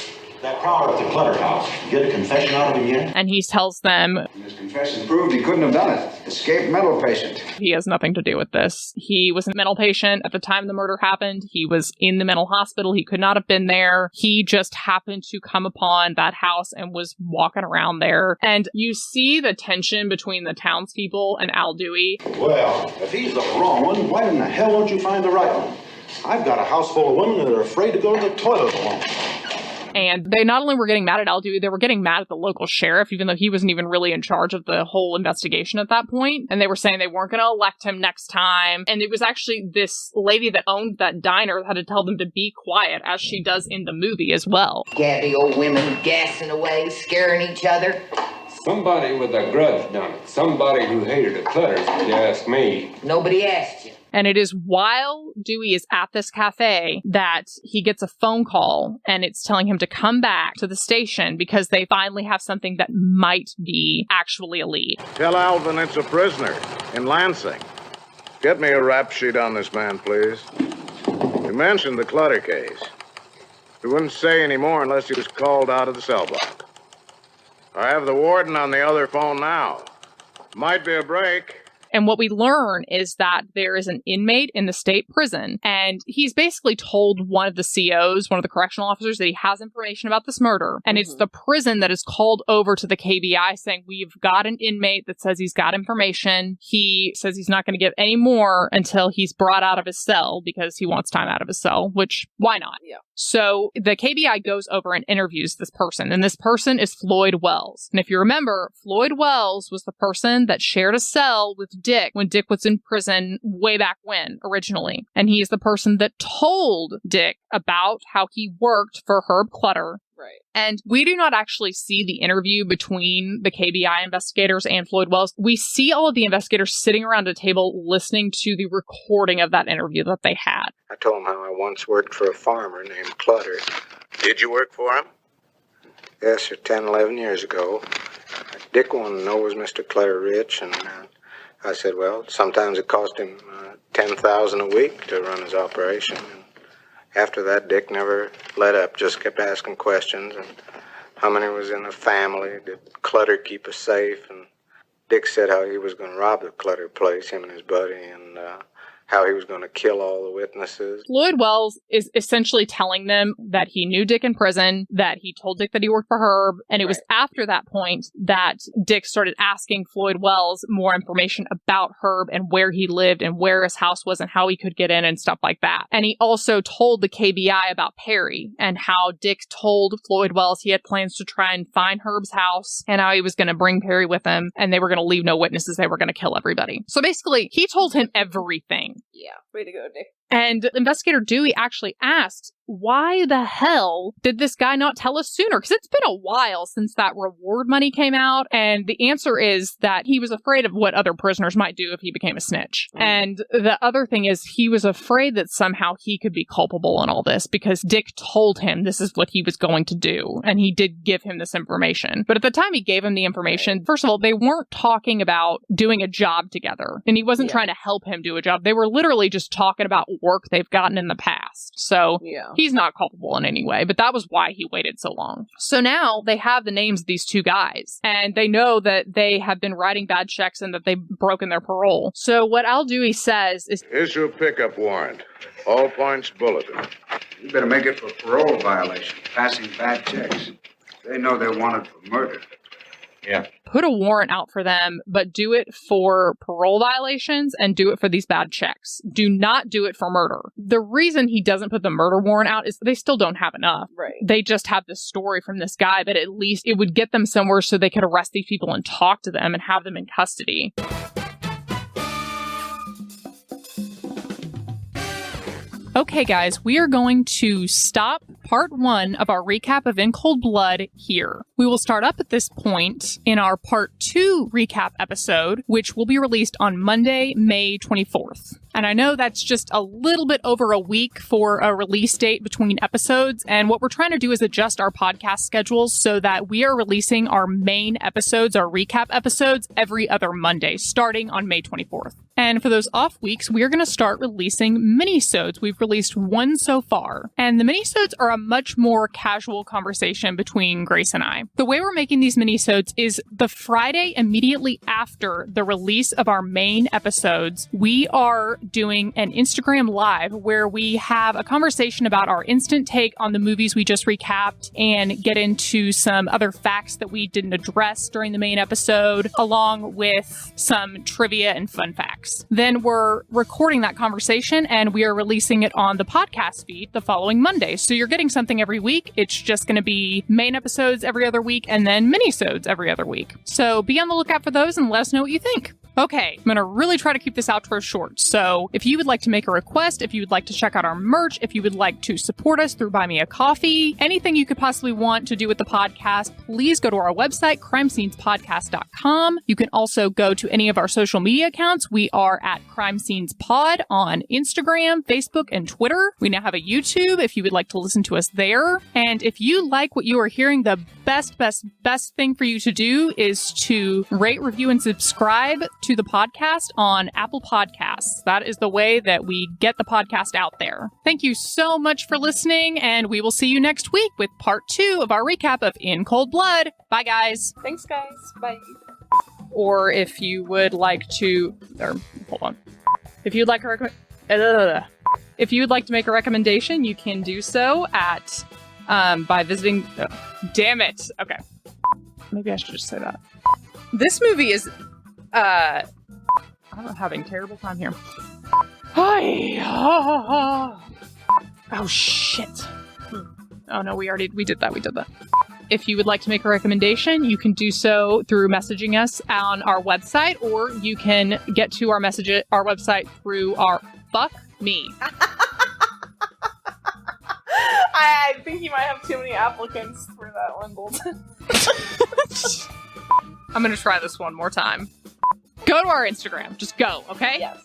Speaker 20: that prowler at the Clutter House, you get a confession out of him yet?"
Speaker 1: And he tells them,
Speaker 14: His confession proved he couldn't have done it. Escaped mental patient.
Speaker 1: He has nothing to do with this. He was a mental patient at the time the murder happened. He was in the mental hospital. He could not have been there. He just happened to come upon that house and was walking around there. And you see the tension between the townspeople and Al Dewey.
Speaker 20: Well, if he's the wrong one, why in the hell don't you find the right one? I've got a house full of women that are afraid to go to the toilet alone.
Speaker 1: And they not only were getting mad at Al Dewey, they were getting mad at the local sheriff, even though he wasn't even really in charge of the whole investigation at that point. And they were saying they weren't going to elect him next time. And it was actually this lady that owned that diner that had to tell them to be quiet, as she does in the movie as well.
Speaker 21: Gabby old women gassing away, scaring each other.
Speaker 22: Somebody with a grudge done it. Somebody who hated the Clutters, if you ask me.
Speaker 21: Nobody asked you.
Speaker 1: And it is while Dewey is at this cafe that he gets a phone call, and it's telling him to come back to the station because they finally have something that might be actually a lead.
Speaker 3: Tell Alvin it's a prisoner in Lansing. Get me a rap sheet on this man, please. You mentioned the Clutter case. He wouldn't say any more unless he was called out of the cell block. I have the warden on the other phone now. Might be a break.
Speaker 1: And what we learn is that there is an inmate in the state prison, and he's basically told one of the COs, one of the correctional officers, that he has information about this murder. And it's the prison that is called over to the KBI saying, we've got an inmate that says he's got information. He says he's not going to give any more until he's brought out of his cell because he wants time out of his cell, which why not?
Speaker 2: Yeah.
Speaker 1: So the KBI goes over and interviews this person, and this person is Floyd Wells. And if you remember, Floyd Wells was the person that shared a cell with Dick when Dick was in prison way back when, originally. And he is the person that told Dick about how he worked for Herb Clutter.
Speaker 2: Right.
Speaker 1: And we do not actually see the interview between the KBI investigators and Floyd Wells. We see all of the investigators sitting around a table listening to the recording of that interview that they had.
Speaker 4: I told him how I once worked for a farmer named Clutter.
Speaker 3: Did you work for him?
Speaker 4: Yes, sir, 10, 11 years ago. Dick wanted to know, was Mr. Clutter rich? And I said, well, sometimes it cost him $10,000 a week to run his operation. And after that, Dick never let up, just kept asking questions. And how many was in the family? Did Clutter keep us safe? And Dick said how he was going to rob the Clutter place, him and his buddy, and how he was going to kill all the witnesses.
Speaker 1: Floyd Wells is essentially telling them that he knew Dick in prison, that he told Dick that he worked for Herb, and it was after that point that Dick started asking Floyd Wells more information about Herb and where he lived and where his house was and how he could get in and stuff like that. And he also told the KBI about Perry and how Dick told Floyd Wells he had plans to try and find Herb's house and how he was going to bring Perry with him and they were going to leave no witnesses. They were going to kill everybody. So basically, he told him everything.
Speaker 2: Yeah, way to go, Dick.
Speaker 1: And investigator Dewey actually asked, why the hell did this guy not tell us sooner? Because it's been a while since that reward money came out. And the answer is that he was afraid of what other prisoners might do if he became a snitch. And the other thing is he was afraid that somehow he could be culpable in all this because Dick told him this is what he was going to do. And he did give him this information. But at the time he gave him the information, first of all, they weren't talking about doing a job together. And he wasn't trying to help him do a job. They were literally just talking about work they've gotten in the past. So he's not culpable in any way, but that was why he waited so long. So now they have the names of these two guys, and they know that they have been writing bad checks and that they've broken their parole. So what Al Dewey says is,
Speaker 3: issue a pickup warrant. All points bulletin.
Speaker 14: You better make it for parole violation, passing bad checks. They know they're wanted for murder.
Speaker 3: Yeah.
Speaker 1: Put a warrant out for them, but do it for parole violations and do it for these bad checks. Do not do it for murder. The reason he doesn't put the murder warrant out is they still don't have enough.
Speaker 2: Right.
Speaker 1: They just have this story from this guy, but at least it would get them somewhere so they could arrest these people and talk to them and have them in custody. Okay, guys, we are going to stop part 1 of our recap of In Cold Blood here. We will start up at this point in our part 2 recap episode, which will be released on Monday, May 24th. And I know that's just a little bit over a week for a release date between episodes, and what we're trying to do is adjust our podcast schedules so that we are releasing our main episodes, our recap episodes, every other Monday, starting on May 24th. And for those off weeks, we are going to start releasing minisodes. We've released 1 so far, and the minisodes are a much more casual conversation between Grace and I. The way we're making these minisodes is the Friday immediately after the release of our main episodes, we are doing an Instagram Live where we have a conversation about our instant take on the movies we just recapped and get into some other facts that we didn't address during the main episode, along with some trivia and fun facts. Then we're recording that conversation and we are releasing it on the podcast feed the following Monday. So you're getting something every week. It's just going to be main episodes every other week and then minisodes every other week. So be on the lookout for those and let us know what you think. Okay, I'm going to really try to keep this outro short. So if you would like to make a request, if you would like to check out our merch, if you would like to support us through Buy Me a Coffee, anything you could possibly want to do with the podcast, please go to our website, crimescenespodcast.com. You can also go to any of our social media accounts. We are at Crime Scenes Pod on Instagram, Facebook, and Twitter. We now have a YouTube if you would like to listen to us there. And if you like what you are hearing, the best thing for you to do is to rate, review, and subscribe to the podcast on Apple Podcasts. That is the way that we get the podcast out there. Thank you so much for listening, and we will see you next week with part 2 of our recap of In Cold Blood. Bye, guys.
Speaker 2: Thanks, guys. Bye.
Speaker 1: Or if you would like to, hold on. If you'd like if you would like to make a recommendation, you can do so at by visiting. Damn it. Okay. Maybe I should just say that. This movie is. I'm having a terrible time here. Oh shit. Oh no, we did that. If you would like to make a recommendation, you can do so through messaging us on our website, or you can get to our website through our fuck me.
Speaker 2: I think you might have too many applicants for that one, Bolton.
Speaker 1: I'm gonna try this one more time. Go to our Instagram. Just go, okay?
Speaker 2: Yes.